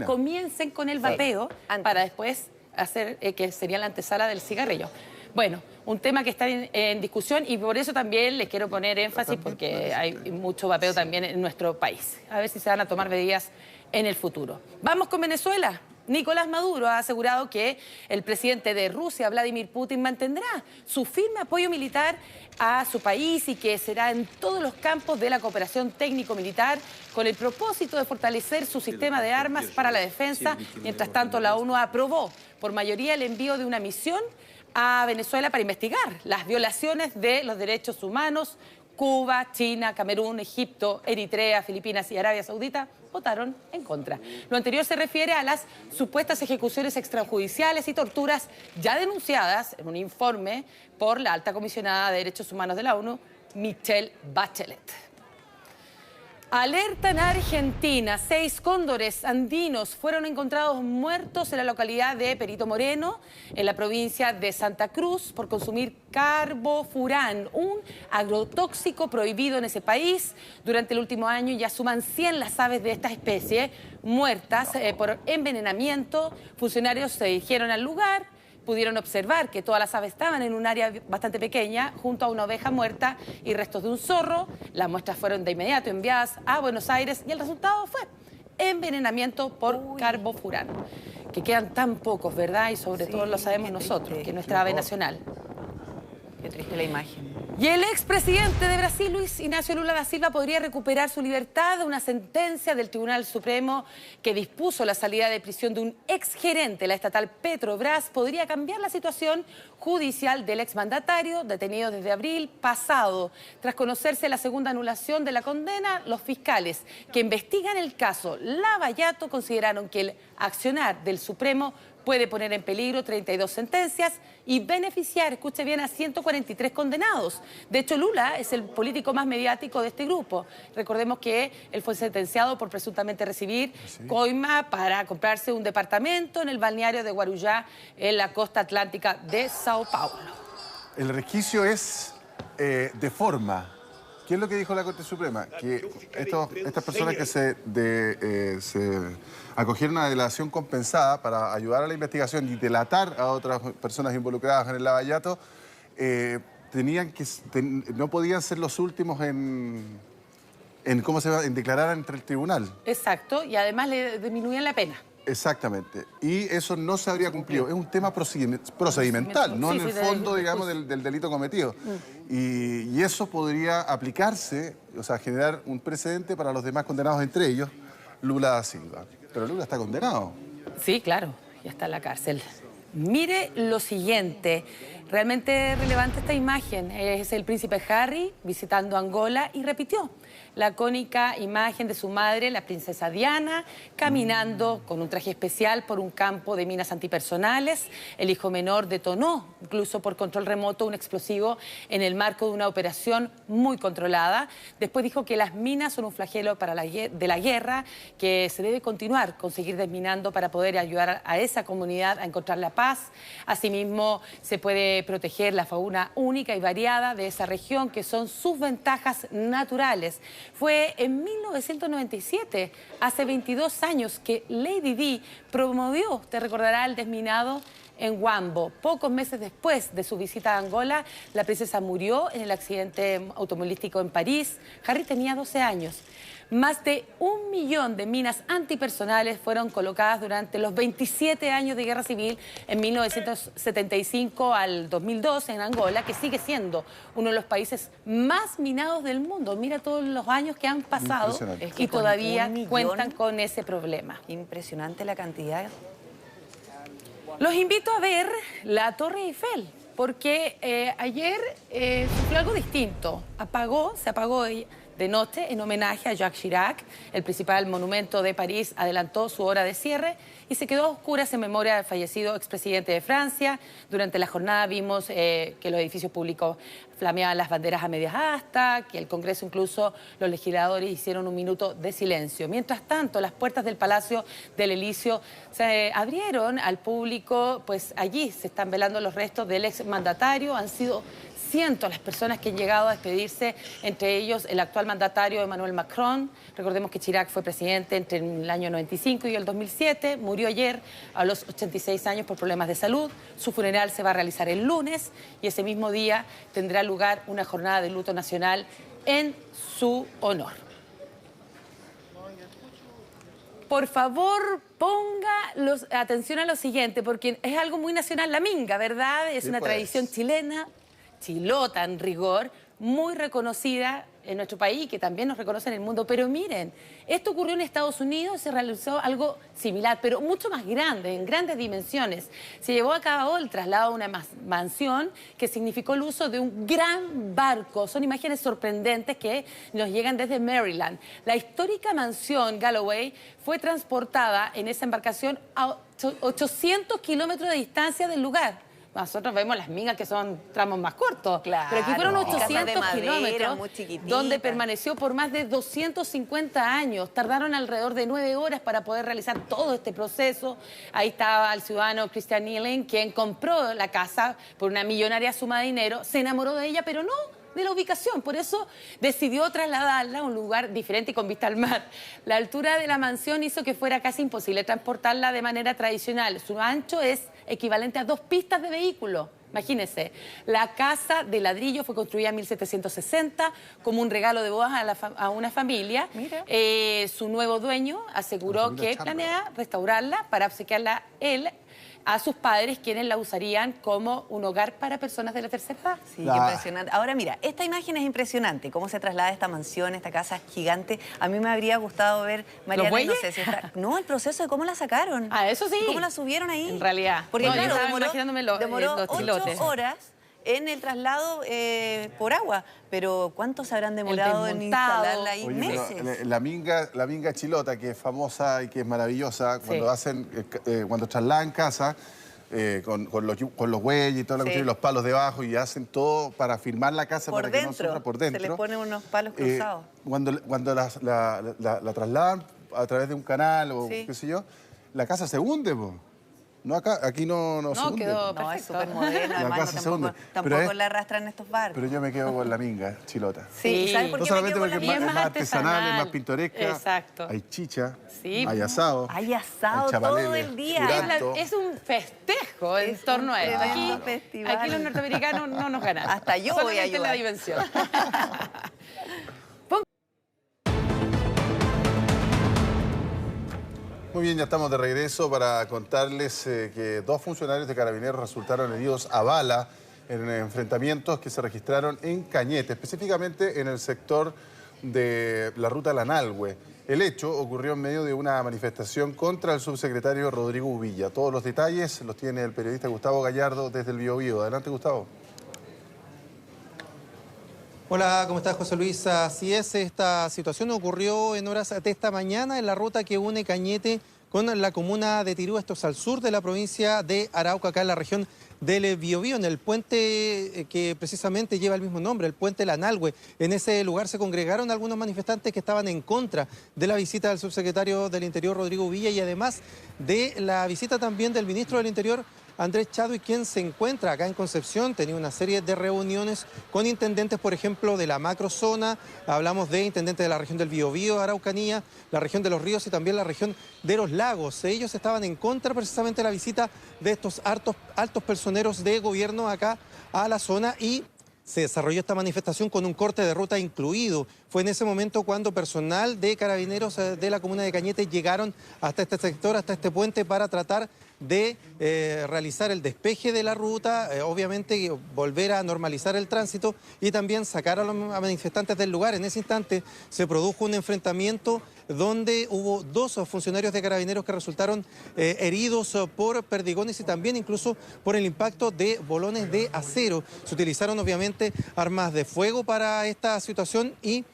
comiencen con el vapeo para después hacer que sería la antesala del cigarrillo. Bueno, un tema que está en discusión y por eso también les quiero poner énfasis porque hay mucho vapeo también en nuestro país. A ver si se van a tomar medidas en el futuro. Vamos con Venezuela. Nicolás Maduro ha asegurado que el presidente de Rusia, Vladimir Putin, mantendrá su firme apoyo militar a su país y que será en todos los campos de la cooperación técnico-militar con el propósito de fortalecer su sistema de armas para la defensa. Mientras tanto, la ONU aprobó por mayoría el envío de una misión a Venezuela para investigar las violaciones de los derechos humanos. Cuba, China, Camerún, Egipto, Eritrea, Filipinas y Arabia Saudita votaron en contra. Lo anterior se refiere a las supuestas ejecuciones extrajudiciales y torturas ya denunciadas en un informe por la alta comisionada de Derechos Humanos de la ONU, Michelle Bachelet. Alerta en Argentina. 6 cóndores andinos fueron encontrados muertos en la localidad de Perito Moreno, en la provincia de Santa Cruz, por consumir carbofurán, un agrotóxico prohibido en ese país. Durante el último año ya suman 100 las aves de esta especie muertas por envenenamiento. Funcionarios se dirigieron al lugar. Pudieron observar que todas las aves estaban en un área bastante pequeña, junto a una oveja muerta y restos de un zorro. Las muestras fueron de inmediato enviadas a Buenos Aires y el resultado fue envenenamiento por carbofurán. Que quedan tan pocos, ¿verdad? Y sobre todo lo sabemos nosotros, que es nuestra ave nacional. Qué triste la imagen. Y el expresidente de Brasil, Luis Inácio Lula da Silva, podría recuperar su libertad de una sentencia del Tribunal Supremo que dispuso la salida de prisión de un exgerente de la estatal Petrobras. Podría cambiar la situación judicial del exmandatario, detenido desde abril pasado. Tras conocerse la segunda anulación de la condena, los fiscales que investigan el caso Lavallato consideraron que el accionar del Supremo puede poner en peligro 32 sentencias y beneficiar, escuche bien, a 143 condenados. De hecho, Lula es el político más mediático de este grupo. Recordemos que él fue sentenciado por presuntamente recibir coima para comprarse un departamento en el balneario de Guarujá, en la costa atlántica de Sao Paulo. El resquicio es de forma. ¿Qué es lo que dijo la Corte Suprema? Que estas personas que se acogieron a delación compensada para ayudar a la investigación y delatar a otras personas involucradas en el Lavallato, no podían ser los últimos en declarar ante el tribunal. Exacto, y además le disminuían la pena. Exactamente. Y eso no se habría cumplido. Es un tema procedimental, no en el fondo, digamos, del delito cometido. Y eso podría aplicarse, o sea, generar un precedente para los demás condenados, entre ellos Lula da Silva. Pero Lula está condenado. Sí, claro, ya está en la cárcel. Mire lo siguiente, realmente relevante esta imagen. Es el príncipe Harry visitando Angola y repitió la icónica imagen de su madre, la princesa Diana, caminando con un traje especial por un campo de minas antipersonales. El hijo menor detonó, incluso por control remoto, un explosivo en el marco de una operación muy controlada. Después dijo que las minas son un flagelo de la guerra, que se debe continuar con seguir desminando para poder ayudar a esa comunidad a encontrar la paz. Asimismo, se puede proteger la fauna única y variada de esa región, que son sus ventajas naturales. Fue en 1997, hace 22 años, que Lady Di promovió, te recordará, el desminado en Huambo. Pocos meses después de su visita a Angola, la princesa murió en el accidente automovilístico en París. Harry tenía 12 años. Más de 1 millón de minas antipersonales fueron colocadas durante los 27 años de guerra civil en 1975 al 2002 en Angola, que sigue siendo uno de los países más minados del mundo. Mira todos los años que han pasado y todavía cuentan con ese problema. Impresionante la cantidad. Los invito a ver la Torre Eiffel, porque ayer sufrió algo distinto. Se apagó de noche en homenaje a Jacques Chirac. El principal monumento de París adelantó su hora de cierre y se quedó a oscuras en memoria del fallecido expresidente de Francia. Durante la jornada vimos que los edificios públicos flameaban las banderas a medias astas, que el Congreso, incluso los legisladores, hicieron un minuto de silencio. Mientras tanto, las puertas del Palacio del Elíseo se abrieron al público, pues allí se están velando los restos del exmandatario. Han sido cientos las personas que han llegado a despedirse, entre ellos el actual mandatario Emmanuel Macron. Recordemos que Chirac fue presidente entre el año 95 y el 2007, murió ayer a los 86 años por problemas de salud. Su funeral se va a realizar el lunes y ese mismo día tendrá lugar una jornada de luto nacional en su honor. Por favor, ponga atención a lo siguiente, porque es algo muy nacional, la minga, ¿verdad? Es una tradición chilena, chilota en rigor, muy reconocida en nuestro país, que también nos reconoce en el mundo. Pero miren, esto ocurrió en Estados Unidos, se realizó algo similar, pero mucho más grande, en grandes dimensiones. Se llevó a cabo el traslado a una mansión que significó el uso de un gran barco. Son imágenes sorprendentes que nos llegan desde Maryland. La histórica mansión Galloway fue transportada en esa embarcación a 800 kilómetros de distancia del lugar. Nosotros vemos las mingas que son tramos más cortos, claro, pero aquí fueron 800 kilómetros, donde permaneció por más de 250 años. Tardaron alrededor de 9 horas para poder realizar todo este proceso. Ahí estaba el ciudadano Christian Nealon, quien compró la casa por una millonaria suma de dinero, se enamoró de ella, pero no de la ubicación, por eso decidió trasladarla a un lugar diferente y con vista al mar. La altura de la mansión hizo que fuera casi imposible transportarla de manera tradicional. Su ancho es equivalente a 2 pistas de vehículo. Imagínense, la casa de ladrillo fue construida en 1760 como un regalo de bodas a una familia. Su nuevo dueño aseguró que planea restaurarla para obsequiarla él a sus padres, quienes la usarían como un hogar para personas de la tercera edad. Sí, qué impresionante. Ahora mira, esta imagen es impresionante, cómo se traslada esta mansión, esta casa gigante. A mí me habría gustado ver, Mariana, no sé si está... No, el proceso de cómo la sacaron. Ah, eso sí. ¿Cómo la subieron ahí? En realidad. Porque no, claro, demoró los 8 horas en el traslado por agua. Pero ¿cuántos se habrán demorado en instalarla ahí? Oye, meses. La minga chilota, que es famosa y que es maravillosa, cuando cuando trasladan casa, con los bueyes y toda la cuestión, y los palos debajo, y hacen todo para firmar la casa por para dentro, que no sufra por dentro. Se le ponen unos palos cruzados. Cuando la trasladan a través de un canal o qué sé yo, la casa se hunde, po. No, aquí no se hunde. No, es súper moderno, además tampoco la arrastran estos barcos. Pero yo me quedo con la minga chilota. Sí, ¿sabes por qué me quedo con la minga? Es más artesanal, es más pintoresca. Exacto. Hay chicha, hay asado. Hay asado todo el día. Es un festejo en torno a esto. Aquí los norteamericanos no nos ganan. Hasta yo voy a ayudar. La dimensión. Muy bien, ya estamos de regreso para contarles que 2 funcionarios de Carabineros resultaron heridos a bala en enfrentamientos que se registraron en Cañete, específicamente en el sector de la ruta Lanalhue. El hecho ocurrió en medio de una manifestación contra el subsecretario Rodrigo Uvilla. Todos los detalles los tiene el periodista Gustavo Gallardo desde el Biobío. Adelante, Gustavo. Hola, ¿cómo estás, José Luis? Así es, esta situación ocurrió en horas de esta mañana en la ruta que une Cañete con la comuna de Tirúa, esto es al sur de la provincia de Arauca, acá en la región del Biobío, en el puente que precisamente lleva el mismo nombre, el puente Lanalhue. En ese lugar se congregaron algunos manifestantes que estaban en contra de la visita del subsecretario del Interior, Rodrigo Uvilla, y además de la visita también del ministro del Interior, Andrés Chadwick, quien se encuentra acá en Concepción. Tenía una serie de reuniones con intendentes, por ejemplo, de la macrozona. Hablamos de intendentes de la región del Biobío, Araucanía, la región de los Ríos y también la región de los Lagos. Ellos estaban en contra precisamente de la visita de estos altos personeros de gobierno acá a la zona, y se desarrolló esta manifestación con un corte de ruta incluido. Fue en ese momento cuando personal de Carabineros de la comuna de Cañete llegaron hasta este sector, hasta este puente, para tratar de realizar el despeje de la ruta, obviamente volver a normalizar el tránsito y también sacar a los manifestantes del lugar. En ese instante se produjo un enfrentamiento donde hubo 2 funcionarios de Carabineros que resultaron heridos por perdigones y también incluso por el impacto de bolones de acero. Se utilizaron obviamente armas de fuego para esta situación y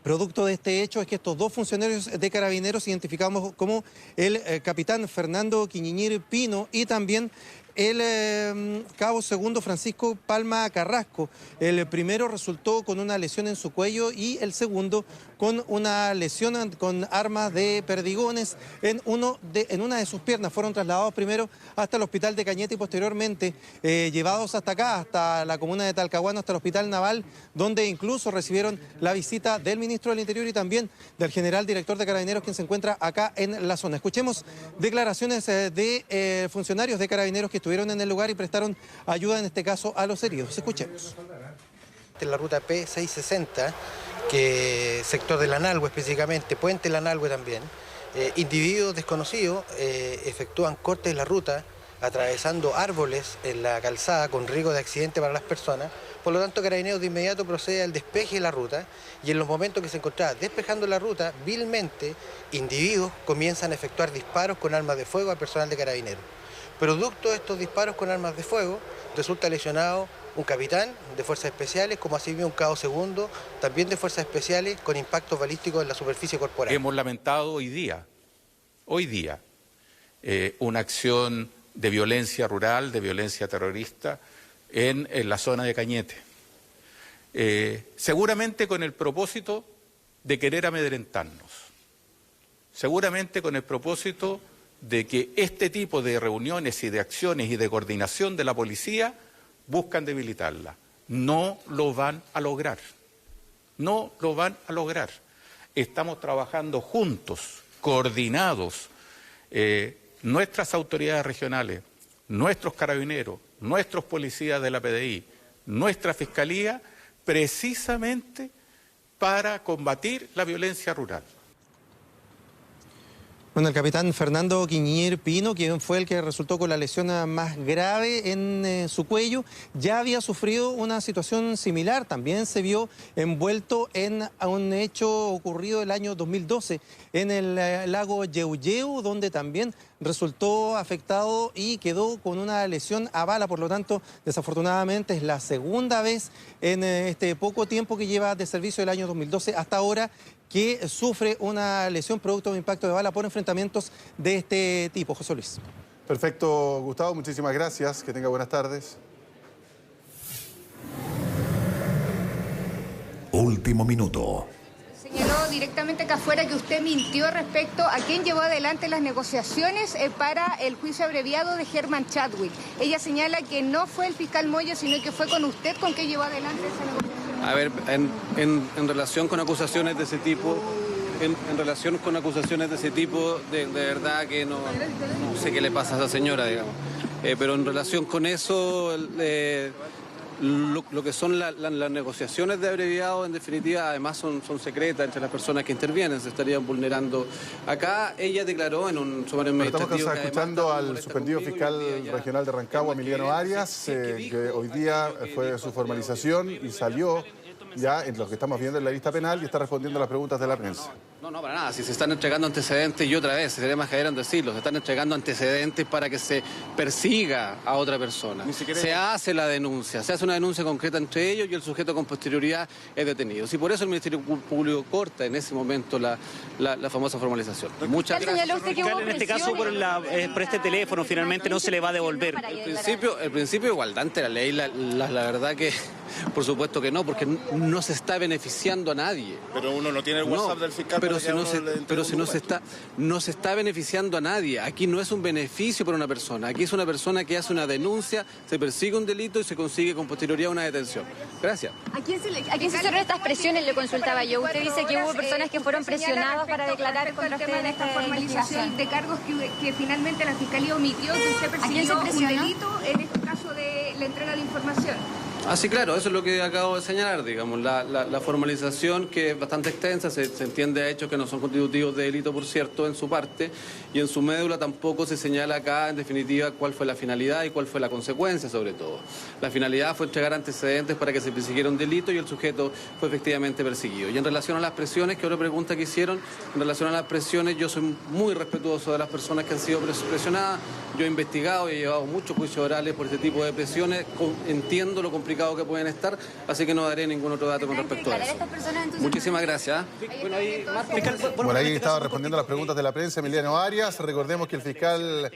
Producto de este hecho es que estos dos funcionarios de Carabineros, identificamos como el capitán Fernando Quiñiñir Pino y también el cabo segundo Francisco Palma Carrasco. El primero resultó con una lesión en su cuello y el segundo con una lesión con armas de perdigones en una de sus piernas. Fueron trasladados primero hasta el hospital de Cañete y posteriormente llevados hasta acá, hasta la comuna de Talcahuano, hasta el hospital naval, donde incluso recibieron la visita del ministro del Interior y también del general director de Carabineros, quien se encuentra acá en la zona. Escuchemos declaraciones de funcionarios de Carabineros que estuvieron en el lugar y prestaron ayuda, en este caso, a los heridos. Escuchemos. En la ruta P660, que sector de Lanalhue específicamente, Puente Lanalhue también, individuos desconocidos efectúan cortes en la ruta, atravesando árboles en la calzada con riesgo de accidente para las personas. Por lo tanto, Carabineros de inmediato procede al despeje de la ruta y en los momentos que se encontraba despejando la ruta, vilmente, individuos comienzan a efectuar disparos con armas de fuego al personal de Carabineros. Producto de estos disparos con armas de fuego, resulta lesionado un capitán de Fuerzas Especiales, como así mismo un cabo segundo, también de Fuerzas Especiales, con impactos balísticos en la superficie corporal. Hemos lamentado hoy día, una acción de violencia rural, de violencia terrorista en la zona de Cañete. Seguramente con el propósito de querer amedrentarnos, seguramente con el propósito de que este tipo de reuniones y de acciones y de coordinación de la policía buscan debilitarla. No lo van a lograr. No lo van a lograr. Estamos trabajando juntos, coordinados, nuestras autoridades regionales, nuestros carabineros, nuestros policías de la PDI, nuestra fiscalía, precisamente para combatir la violencia rural. Bueno, el capitán Fernando Quiñiñir Pino, quien fue el que resultó con la lesión más grave en su cuello, ya había sufrido una situación similar. También se vio envuelto en un hecho ocurrido el año 2012 en el lago Yeuyeu, donde también resultó afectado y quedó con una lesión a bala. Por lo tanto, desafortunadamente es la segunda vez en este poco tiempo que lleva de servicio, del año 2012 hasta ahora, que sufre una lesión producto de un impacto de bala por enfrentamientos de este tipo. José Luis. Perfecto, Gustavo, muchísimas gracias. Que tenga buenas tardes. Último minuto. Señaló directamente acá afuera que usted mintió respecto a quién llevó adelante las negociaciones para el juicio abreviado de Herman Chadwick. Ella señala que no fue el fiscal Moyo, sino que fue con usted con quien llevó adelante esa negociación. A ver, en relación con acusaciones de ese tipo, de verdad que no sé qué le pasa a esa señora, digamos. Pero en relación con eso, lo que son las negociaciones de abreviado, en definitiva, además son secretas entre las personas que intervienen, se estarían vulnerando. Acá ella declaró en un sumario administrativo... Estamos escuchando al suspendido fiscal regional de Rancagua, Emiliano Arias, que hoy día fue su formalización y salió ya en lo que estamos viendo en la lista penal y está respondiendo a las preguntas de la prensa. No, para nada. Si se están entregando antecedentes, y otra vez, sería más que en decirlo, se están entregando antecedentes para que se persiga a otra persona. Se hace la denuncia, se hace una denuncia concreta entre ellos y el sujeto con posterioridad es detenido. Y por eso el Ministerio Público corta en ese momento la famosa formalización. Muchas gracias. En este caso, por este teléfono, finalmente no se le va a devolver. El principio de igualdad ante la ley, la verdad que, por supuesto que no, porque no se está beneficiando a nadie. Pero uno no tiene el WhatsApp del fiscal. Pero si no se está beneficiando a nadie. Aquí no es un beneficio para una persona. Aquí es una persona que hace una denuncia, se persigue un delito y se consigue con posterioridad una detención. Gracias. ¿A quién se hicieron estas presiones? Le consultaba yo. Usted dice que hubo personas que fueron presionadas para declarar contra usted en esta formalización de cargos que finalmente la Fiscalía omitió, que usted persiguió un delito en este caso de la entrega de información. Ah, sí, claro, eso es lo que acabo de señalar, digamos, la formalización, que es bastante extensa, se entiende a hechos que no son constitutivos de delito, por cierto, en su parte, y en su médula tampoco se señala acá, en definitiva, cuál fue la finalidad y cuál fue la consecuencia, sobre todo. La finalidad fue entregar antecedentes para que se persiguiera un delito y el sujeto fue efectivamente perseguido. Y en relación a las presiones, que otra pregunta que hicieron, en relación a las presiones, yo soy muy respetuoso de las personas que han sido presionadas. Yo he investigado y he llevado muchos juicios orales por este tipo de presiones, entiendo lo complicado complicados que pueden estar, así que no daré ningún otro dato con respecto a eso. Muchísimas gracias. Bueno, ahí estaba respondiendo a las preguntas de la prensa Emiliano Arias. Recordemos que el fiscal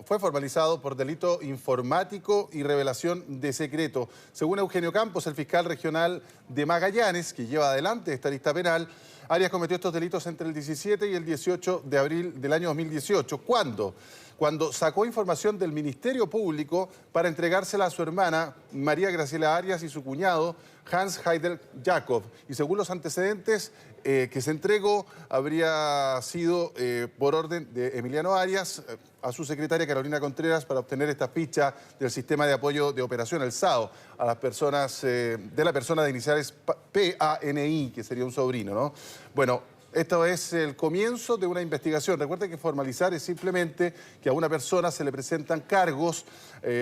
fue formalizado por delito informático y revelación de secreto. Según Eugenio Campos, el fiscal regional de Magallanes, que lleva adelante esta lista penal, Arias cometió estos delitos entre el 17 y el 18 de abril del año 2018. ¿Cuándo? Cuando sacó información del Ministerio Público para entregársela a su hermana María Graciela Arias y su cuñado Hans Heidel Jacob. Y según los antecedentes que se entregó, habría sido por orden de Emiliano Arias a su secretaria Carolina Contreras para obtener esta ficha del Sistema de Apoyo de Operación, el SAO, a las personas de la persona de iniciales PANI, que sería un sobrino, ¿no? Bueno, esto es el comienzo de una investigación. Recuerden que formalizar es simplemente que a una persona se le presentan cargos,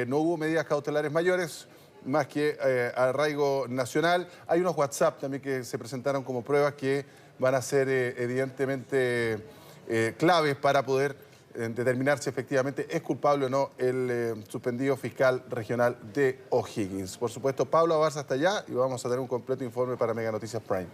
no hubo medidas cautelares mayores, más que arraigo nacional. Hay unos WhatsApp también que se presentaron como pruebas que van a ser evidentemente claves para poder determinar si efectivamente es culpable o no el suspendido fiscal regional de O'Higgins. Por supuesto, Pablo Abarza está allá y vamos a tener un completo informe para Mega Noticias Prime.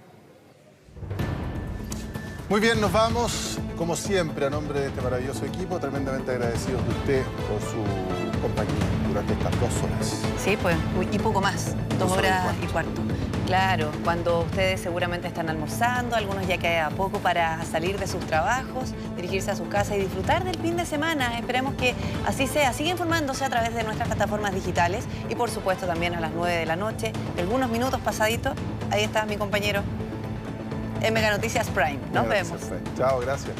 Muy bien, nos vamos, como siempre, a nombre de este maravilloso equipo, tremendamente agradecidos de usted por su compañía durante estas 2 horas. Sí, pues, y poco más, 2 horas y cuarto. Claro, cuando ustedes seguramente están almorzando, algunos ya queda poco para salir de sus trabajos, dirigirse a sus casas y disfrutar del fin de semana. Esperemos que así sea. Sigue informándose a través de nuestras plataformas digitales y, por supuesto, también a las 9 de la noche, algunos minutos pasaditos. Ahí está mi compañero en Mega Noticias Prime. Nos vemos. Chao, gracias.